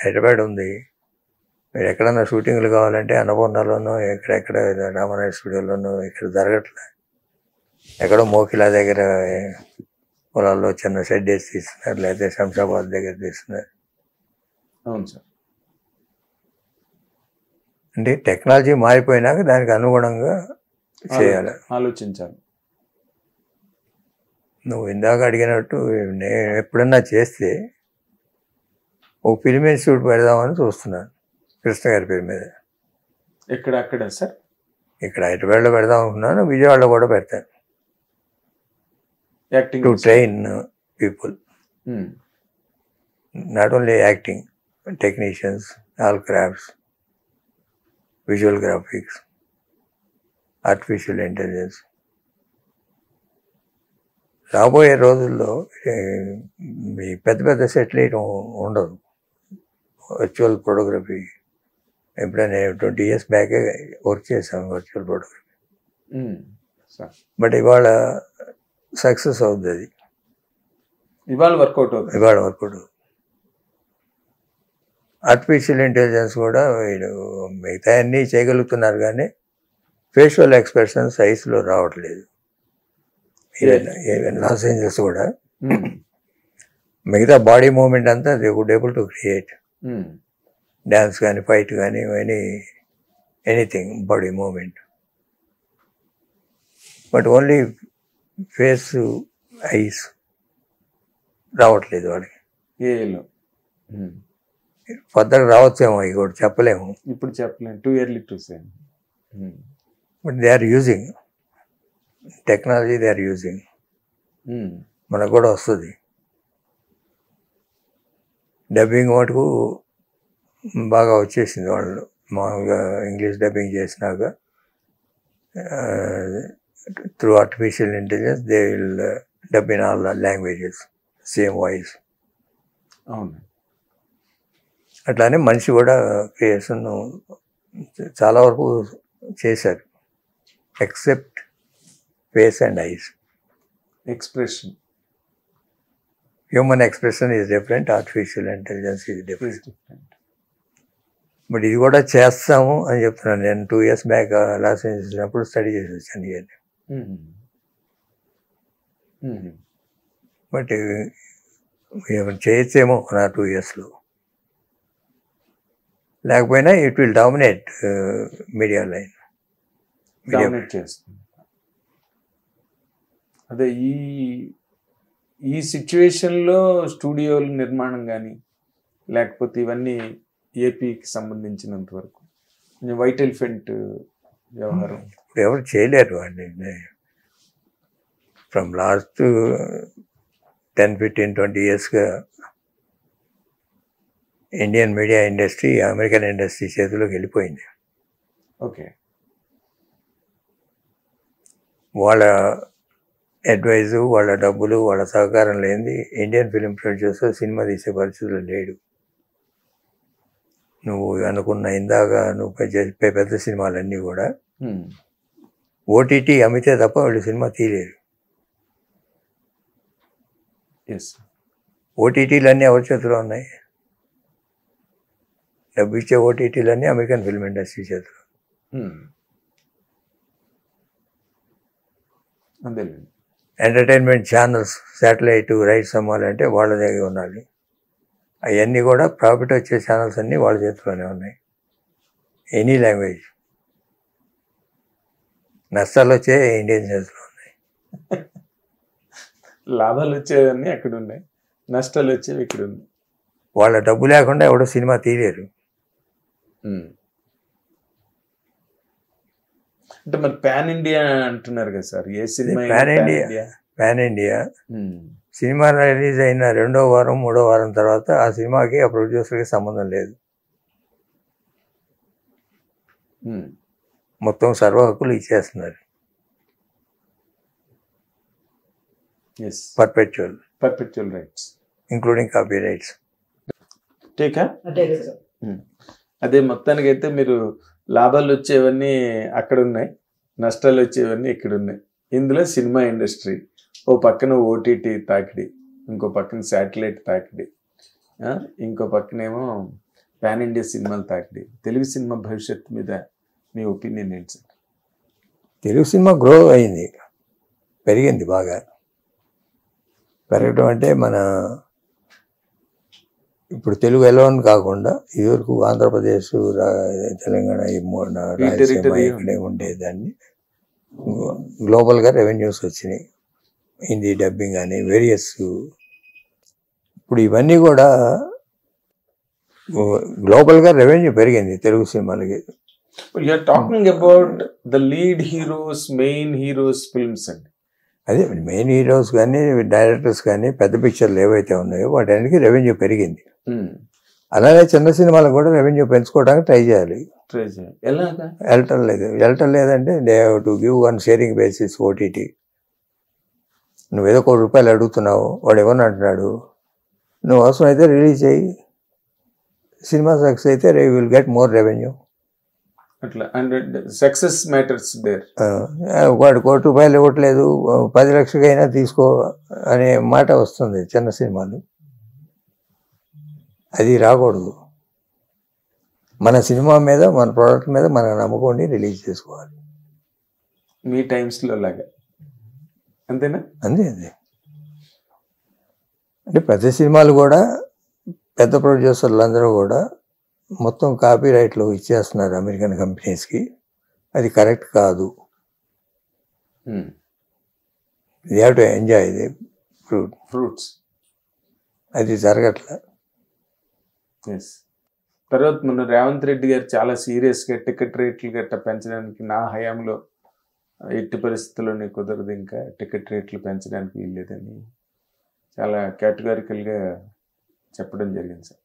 హైదరాబాద్ ఉంది, మీరు ఎక్కడన్నా షూటింగ్లు కావాలంటే అన్నపూర్ణలోనో ఎక్కడెక్కడ రామానాయుడు స్టూడియోలోనో ఇక్కడ జరగట్లే. ఎక్కడో మోకిలా దగ్గర పొలాల్లో చిన్న షెడ్ వేసి తీస్తున్నారు, లేకపోతే శంషాబాద్ దగ్గర తీస్తున్నారు. అవును సార్. అంటే టెక్నాలజీ మారిపోయినాక దానికి అనుగుణంగా చేయాలి, ఆలోచించాలి. నువ్వు ఇందాక అడిగినట్టు నేను ఎప్పుడన్నా చేస్తే ఓ ఫిల్మ్ ఇన్స్టిట్యూట్ పెడదామని చూస్తున్నాను కృష్ణ గారి పేరు మీద. అక్కడ సార్? ఇక్కడ హైదరాబాద్లో పెడదాం అనుకున్నాను, విజయవాడలో కూడా పెడతాను. Acting to train people, not only acting, technicians, all crafts, visual graphics, artificial intelligence. రాబోయే రోజుల్లో ఈ పెద్ద పెద్ద సెటిల్ ఉండదు. వర్చువల్ ఫోటోగ్రఫీ ఎప్పుడైనా 20 years బ్యాకే వర్క్ చేశాను వర్చువల్ ఫోటోగ్రఫీ. బట్ ఇవాళ సక్సెస్ అవుతుంది, అది ఇవాళ వర్కౌట్ అవుతుంది. ఆర్టిఫిషియల్ ఇంటెలిజెన్స్ కూడా వీళ్ళు మిగతా అన్నీ చేయగలుగుతున్నారు, కానీ ఫేషియల్ ఎక్స్ప్రెషన్స్ ఐస్లో రావట్లేదు. ఈవెన్ లాస్ ఏంజల్స్ కూడా మిగతా బాడీ మూమెంట్ అంతా they would able to create, dance కానీ ఫైట్ కానీ anything body movement. But only face eyes రావట్లేదు వాళ్ళకి. ఫర్దర్ రావచ్చేమో, ఇవి కూడా చెప్పలేము, ఇప్పుడు చెప్పలేము, too early to say. But they are using technology, they are using. మనకు కూడా వస్తుంది. డబ్బింగ్ మటుకు బాగా వచ్చేసింది వాళ్ళు, మామూలుగా ఇంగ్లీష్ డబ్బింగ్ చేసినాక through artificial intelligence they will dub in all languages, same voice. అవును. అట్లానే మనిషి కూడా క్రియేషన్ చాలా వరకు చేశారు, except face and ice expression. Human expression is different, artificial intelligence is different. But ఇది కూడా చేస్తాము అని చెప్తున్నాను. నేను 2 years బ్యాక్ లాస్ ఏంజల్స్ వచ్చినప్పుడు స్టడీ చేసి వచ్చాను ఇవన్నీ. బట్ చేయొచ్చేమో నా 2 yearsలో, లేకపోయినా it will dominate media line. Dominate చేస్తుంది. అదే ఈ సిచ్యువేషన్లో స్టూడియోల నిర్మాణం కానీ లేకపోతే ఇవన్నీ ఏపీకి సంబంధించినంత వరకు కొంచెం వైట్ ఎలిఫెంట్ వ్యవహారం ఇప్పుడు ఎవరు చేయలేరు అండి. ఫ్రమ్ లాస్ట్ 10-15-20 yearsగా Indian media industry American industry చేతిలోకి వెళ్ళిపోయింది. ఓకే. వాళ్ళ అడ్వైజు, వాళ్ళ డబ్బులు, వాళ్ళ సహకారం లేనిది ఇండియన్ ఫిలిం ప్రొడ్యూసర్ సినిమా తీసే పరిస్థితులు లేడు. నువ్వు అనుకున్న ఇందాక నువ్వు చెప్పే పెద్ద సినిమాలన్నీ కూడా ఓటీటీ అమ్మితే తప్ప వాళ్ళు సినిమా తీయలేరు. ఓటీటీలన్నీ ఎవరి చేతిలో ఉన్నాయి? డబ్బు ఇచ్చే ఓటీటీలన్నీ అమెరికన్ ఫిల్మ్ ఇండస్ట్రీ చేతిలో. ఎంటర్టైన్మెంట్ ఛానల్స్, శాటిలైట్ రైట్స్ అమ్మాలంటే వాళ్ళ దగ్గర ఉండాలి. అవన్నీ కూడా ప్రాఫిట్ వచ్చే ఛానల్స్ అన్నీ వాళ్ళ చేతిలోనే ఉన్నాయి, ఎనీ లాంగ్వేజ్. నష్టాలు వచ్చే ఇండియన్ చేతిలో ఉన్నాయి. లాభాలు వచ్చేవన్నీ అక్కడ ఉన్నాయి, నష్టాలు వచ్చేవి ఇక్కడ ఉన్నాయి. వాళ్ళ డబ్బు లేకుండా ఎవడో సినిమా తీయలేరు. అంటే మరి పాన్ ఇండియా అంటున్నారు కదా సార్, ఏ సినిమా పాన్ ఇండియా సినిమా రిలీజ్ అయిన 2వ వారం 3వ వారం తర్వాత ఆ సినిమాకి ఆ ప్రొడ్యూసర్కి సంబంధం లేదు. మొత్తం సర్వ హక్కులు ఇచ్చేస్తున్నారు. Perpetual rights including copy rights. టీకా అదే మొత్తానికి అయితే మీరు లాభాలు వచ్చేవన్నీ అక్కడ ఉన్నాయి, నష్టాలు వచ్చేవన్నీ ఇక్కడ ఉన్నాయి. ఇందులో సినిమా ఇండస్ట్రీ ఓ పక్కన ఓటీటీ తాకిడి, ఇంకో పక్కన శాటిలైట్ తాకిడి, ఇంకో పక్కనేమో పాన్ ఇండియా సినిమాలు తాకిడి. తెలుగు సినిమా భవిష్యత్తు మీద మీ ఒపీనియన్ ఏంటి సార్? తెలుగు సినిమా గ్రో అయింది, పెరిగింది బాగా. పెరగడం అంటే మన ఇప్పుడు తెలుగు ఎలోన్ కాకుండా ఇదివరకు ఆంధ్రప్రదేశ్, తెలంగాణ, ఈ రాయలసీమ ఇక్కడే ఉండేదాన్ని. గ్లోబల్గా రెవెన్యూస్ వచ్చినాయి, హిందీ డబ్బింగ్ అని వేరియస్. ఇప్పుడు ఇవన్నీ కూడా గ్లోబల్గా రెవెన్యూ పెరిగింది తెలుగు సినిమాలకి. You are talking about the lead heroes, main heroes films అండి. అదే మెయిన్ హీరోస్ కానీ డైరెక్టర్స్ కానీ పెద్ద పిక్చర్లు ఏవైతే ఉన్నాయో వాటన్నిటికీ రెవెన్యూ పెరిగింది. అలాగే చిన్న సినిమాలకు కూడా రెవెన్యూ పెంచుకోవడానికి ట్రై చేయాలి. వెళ్ళటం లేదంటే they have to give one sharing basis. OTT నువ్వేదో ₹1 అడుగుతున్నావు, వాడు ఏమని అంటున్నాడు, నువ్వు అవసరం అయితే రిలీజ్ చేయి, సినిమా సక్సెస్ అయితే విల్ గెట్ మోర్ రెవెన్యూ. అట్లా సక్సెస్ మ్యాటర్స్ దేర్. వాడు ₹1 ఇవ్వట్లేదు, 10 లక్షలకైనా తీసుకో అనే మాట వస్తుంది చిన్న సినిమాలు. అది రాకూడదు. మన సినిమా మీద, మన ప్రోడక్ట్ మీద మన నమ్మకండి రిలీజ్ చేసుకోవాలి. మీ టైమ్స్లో లాగా అంతేనా? అంతే. అంటే పెద్ద సినిమాలు కూడా పెద్ద ప్రొడ్యూసర్లు అందరూ కూడా మొత్తం కాపీ రైట్లు ఇచ్చేస్తున్నారు అమెరికన్ కంపెనీస్కి. అది కరెక్ట్ కాదు. They have to enjoy the fruits. అది జరగట్లా. తర్వాత మొన్న రేవంత్ రెడ్డి గారు చాలా సీరియస్గా టికెట్ రేట్లు గట్ట పెంచడానికి, నా హయాంలో ఎట్టి పరిస్థితుల్లోనే కుదరదు, ఇంకా టికెట్ రేట్లు పెంచడానికి వీల్లేదని చాలా కేటగారికల్గా చెప్పడం జరిగింది సార్.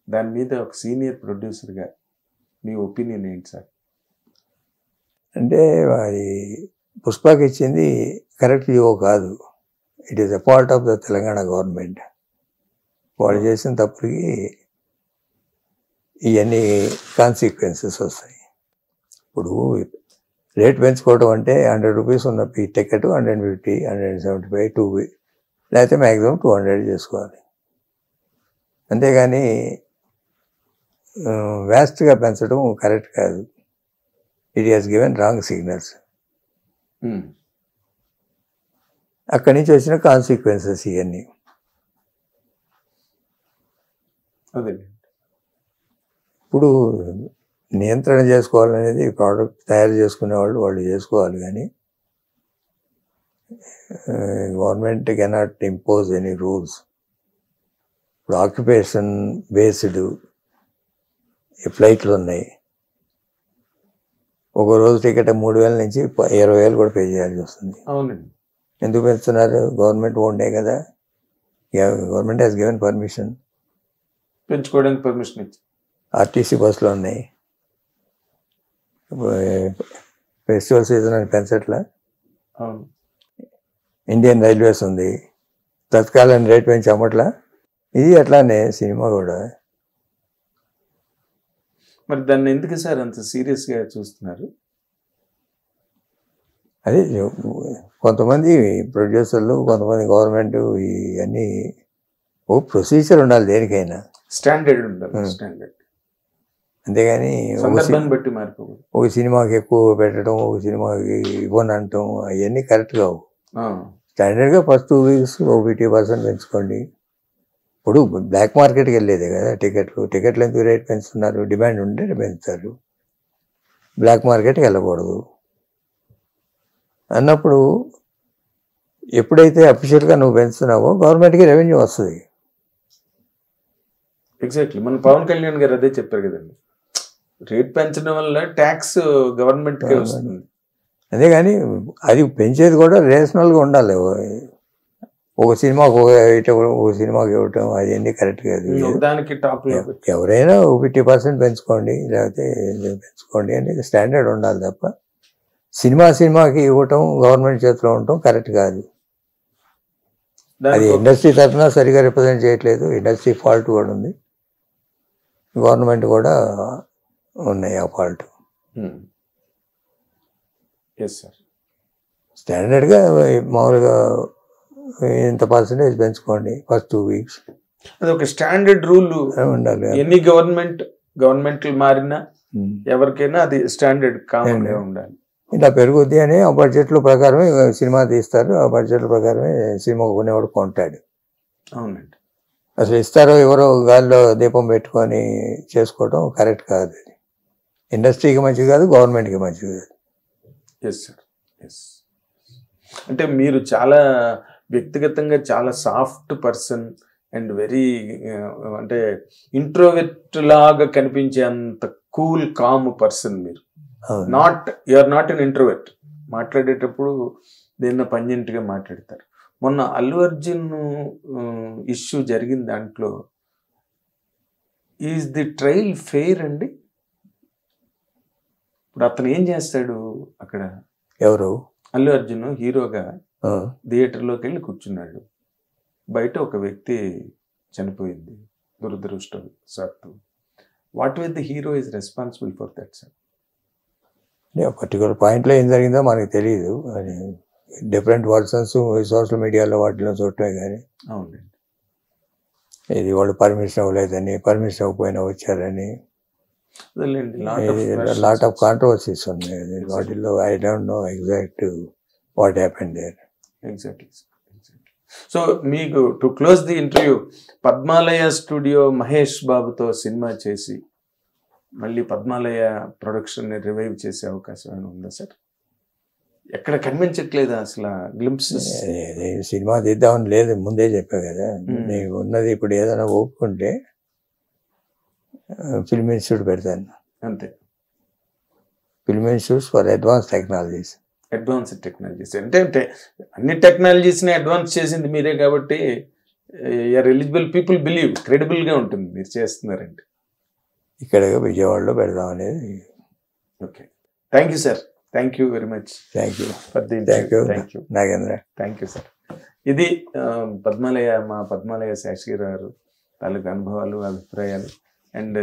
దాని మీద ఒక సీనియర్ ప్రొడ్యూసర్గా మీ ఒపీనియన్ ఏంటి సార్? అంటే అది పుష్పకి ఇచ్చింది కరెక్ట్ జీవో కాదు. It is a part of the Telangana government. వాళ్ళు చేసిన తప్పుకి ఇవన్నీ కాన్సిక్వెన్సెస్ వస్తాయి. ఇప్పుడు రేట్ పెంచుకోవడం అంటే ₹100 ఉన్న టికెట్ 150, 175, 2 లేకపోతే మ్యాక్సిమం 200 చేసుకోవాలి. అంతేగాని వ్యాస్ట్గా పెంచడం కరెక్ట్ కాదు. It has given wrong signals. అక్కడి నుంచి వచ్చిన కాన్సిక్వెన్సెస్ ఇవన్నీ. అదే ఇప్పుడు నియంత్రణ చేసుకోవాలనేది ప్రోడక్ట్ తయారు చేసుకునే వాళ్ళు చేసుకోవాలి, కానీ government cannot impose any rules. ఇప్పుడు ఆక్యుపేషన్ బేస్డ్ ఫ్లైట్లు ఉన్నాయి. ఒక రోజు టికెట్ 3,000 నుంచి 20,000 కూడా పే చేయాల్సి వస్తుంది. అవునండి. ఎందుకు పెంచుతున్నారు? గవర్నమెంట్ ఓన్డే కదా. గవర్నమెంట్ హ్యాస్ గివెన్ పర్మిషన్, పెంచుకోవడానికి పర్మిషన్ ఇచ్చి. ఆర్టీసీ బస్సులు ఉన్నాయి. ఫెస్టివల్ సీజన్ అని పెంచట్లా. అవును. ఇండియన్ రైల్వేస్ ఉంది, తత్కాలని రేట్ పెంచి అమ్మట్లా. ఇది అట్లానే సినిమా కూడా. మరి దాన్ని ఎందుకు సార్ అంత సీరియస్గా చూస్తున్నారు? అదే కొంతమంది ప్రొడ్యూసర్లు, కొంతమంది గవర్నమెంట్ ఇవన్నీ ఓ ప్రొసీజర్ ఉండాలి దేనికైనా, స్టాండర్డ్ ఉండాలి. స్టాండర్డ్. అంతేగాని బట్టి మారిపోకూడదు. ఒక సినిమాకి ఎక్కువ పెట్టడం, ఒక సినిమాకి ఇవ్వని అనటం అవన్నీ కరెక్ట్ కావు. స్టాండర్డ్గా ఫస్ట్ 2 వీక్స్ 50% పెంచుకోండి. ఇప్పుడు బ్లాక్ మార్కెట్కి వెళ్ళేదే కదా టికెట్లు ఎందుకు రేట్ పెంచుతున్నారు? డిమాండ్ ఉంటే పెంచుతారు. బ్లాక్ మార్కెట్కి వెళ్ళకూడదు అన్నప్పుడు ఎప్పుడైతే అఫీషియల్గా నువ్వు పెంచుతున్నావో గవర్నమెంట్కి రెవెన్యూ వస్తుంది. ఎగ్జాక్ట్లీ. మన పవన్ కళ్యాణ్ గారు అదే చెప్పారు కదండి, రేట్ పెంచడం వల్ల ట్యాక్స్ గవర్నమెంట్కే వస్తుంది. అదేగాని అది పెంచేది కూడా రేషనల్గా ఉండాలి. ఒక సినిమాకి ఒక సినిమాకి ఇవ్వటం అవన్నీ కరెక్ట్ కాదు. దానికి టాప్ ఎవరైనా 50% పెంచుకోండి, లేకపోతే పెంచుకోండి అనేది స్టాండర్డ్ ఉండాలి తప్ప సినిమాకి ఇవ్వటం, గవర్నమెంట్ చేతిలో ఉండటం కరెక్ట్ కాదు. అది ఇండస్ట్రీ తరఫున సరిగా రిప్రజెంట్ చేయట్లేదు. ఇండస్ట్రీ ఫాల్ట్ కూడా ఉంది. గవర్నమెంట్ కూడా ఉన్నాయి ఆ ఫాల్ట్. Yes sir. స్టాండర్డ్గా మామూలుగా ఇంత పర్సెంటేజ్ పెంచుకోండి ఫస్ట్ 2 weeks. అది ఒక స్టాండర్డ్ రూల్ ఉండాలి. ఎన్ని గవర్నమెంట్లు మారినా ఎవరికైనా అది స్టాండర్డ్ కామన్గా ఉండాలి. ఇలా పెరుగుద్ది అని ఆ బడ్జెట్ల ప్రకారమే సినిమా తీస్తారు. ఆ బడ్జెట్ల ప్రకారమే సినిమా కొనేవాడు కొంటాడు. అవునండి. అసలు ఇస్తారో ఎవరో గాల్లో దీపం పెట్టుకొని చేసుకోవడం కరెక్ట్ కాదు. అది ఇండస్ట్రీకి మంచిది కాదు, గవర్నమెంట్కి మంచిది కాదు. Yes sir. ఎస్. అంటే మీరు చాలా వ్యక్తిగతంగా చాలా సాఫ్ట్ పర్సన్ అండ్ వెరీ అంటే ఇంట్రోవర్ట్ లాగా కనిపించే అంత కూల్ కామ్ పర్సన్ మీరు. You are not an introvert. మాట్లాడేటప్పుడు దేన్న పంజెంట్గా మాట్లాడతారు. మొన్న అల్లు అర్జున్ ఇష్యూ జరిగిన దాంట్లో ఈజ్ ది ట్రయల్ ఫెయిర్ అండి? ఇప్పుడు అతను ఏం చేస్తాడు అక్కడ? ఎవరు? అల్లు అర్జున్ హీరోగా థియేటర్లోకి వెళ్ళి కూర్చున్నాడు. బయట ఒక వ్యక్తి చనిపోయింది దురదృష్టవశాత్తు. What with the hero is responsible for that sir? Particular పాయింట్లో ఏం జరిగిందో మనకు తెలియదు. అది డిఫరెంట్ వర్షన్స్ సోషల్ మీడియాలో వాటిలో చూడటమే కానీ. అవునండి. ఇది వాళ్ళు పర్మిషన్ అవ్వలేదని, పర్మిషన్ అవ్వకపోయినా వచ్చారని లాట్ ఆఫ్ కాంట్రవర్సీస్ ఉన్నాయి. వాటిల్లో I don't know exact what happened there. Exactly. So మీకు to close the interview, Padmalaya studio Mahesh బాబుతో సినిమా చేసి మళ్ళీ పద్మాలయ ప్రొడక్షన్ రివైవ్ చేసే అవకాశం ఏమైనా ఉందా సార్? ఎక్కడ కనిపించట్లేదా అసలు గ్లింప్సెస్? సినిమా తీద్దామని లేదు, ముందే చెప్పా కదా. నీకు ఉన్నది ఇప్పుడు ఏదైనా ఒప్పుకుంటే ఫిల్మ్ ఇన్స్టిట్యూట్ పెడతాను అంతే. Film institutes for advance technologies. Advanced technologies అంటే అన్ని టెక్నాలజీస్ని అడ్వాన్స్ చేసింది మీరే కాబట్టి యూఆర్ ఎలిజిబుల్. పీపుల్ బిలీవ్ క్రెడిబుల్గా ఉంటుంది మీరు చేస్తున్నారంటే. ఇక్కడ విజయవాడలో పెడదాం అనేది. Okay, thank you sir. Thank you very much. Thank you. Thank you Nagendra. Thank you sir. ఇది మా పద్మాలయ శాస్త్రి గారు తాలూకు అనుభవాలు, అభిప్రాయాలు అండ్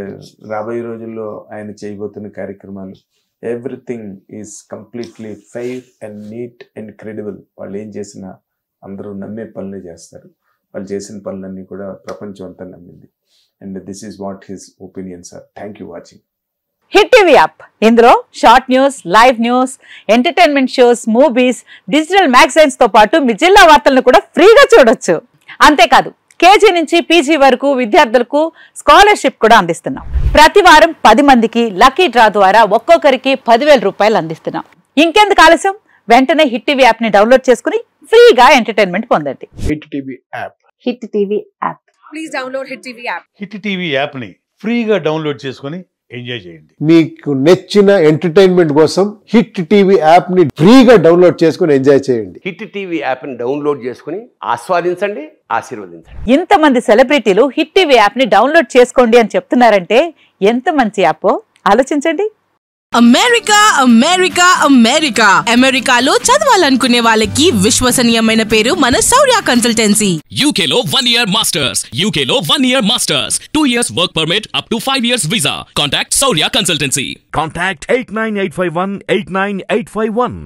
రాబోయే రోజుల్లో ఆయన చేయబోతున్న కార్యక్రమాలు. Everything is completely fair and neat and credible. వాళ్ళు ఏం చేసినా అందరూ నమ్మే పనులే చేస్తారు. వాళ్ళు చేసిన పనులన్నీ కూడా ప్రపంచం అంతా నమ్మింది. And this is what his opinion sir. Thank you watching hit TV app. ఇందులో short news, live news, entertainment shows, movies, digital magazines తో పాటు మీ జిల్లా వార్తలను కూడా ఫ్రీగా చూడొచ్చు. అంతేకాదు కేజీ నుంచి పీజీ వరకు విద్యార్థులకు స్కాలర్షిప్ కూడా అందిస్తున్నాం. ప్రతి వారం 10 మందికి లక్కీ డ్రా ద్వారా ఒక్కొక్కరికి 10,000 రూపాయలు అందిస్తున్నాం. ఇంకెందుకు ఆలస్యం? వెంటనే హిట్ టీవీ యాప్ ని డౌన్లోడ్ చేసుకుని ఫ్రీగా ఎంటర్టైన్మెంట్ పొందండి. Hit TV app. Hit TV app. Please download hit TV app. Hit TV app ని ఫ్రీగా డౌన్లోడ్ చేసుకుని ఎంజాయ్ చేయండి. మీకు నచ్చిన ఎంటర్టైన్మెంట్ కోసం హిట్ టీవీ యాప్ ని ఫ్రీగా డౌన్లోడ్ చేసుకుని ఎంజాయ్ చేయండి. హిట్ టీవీ యాప్ ని డౌన్లోడ్ చేసుకుని ఆస్వాదించండి, ఆశీర్వదించండి. ఇంతమంది సెలబ్రిటీలు హిట్ టీవీ యాప్ ని డౌన్లోడ్ చేసుకోండి అని చెప్తున్నారంటే ఎంత మంచి యాప్ ఆలోచించండి. అమెరికా అమెరికా అమెరికా అమెరికాలో చదవాలనుకునే వాళ్ళకి విశ్వసనీయమైన పేరు మన శౌర్య కన్సల్టెన్సీ. UK లో 1 year masters. UK లో 1 year masters. 2 years work permit up to 5 years visa. Contact Saurya Consultancy. Contact 89851 89851.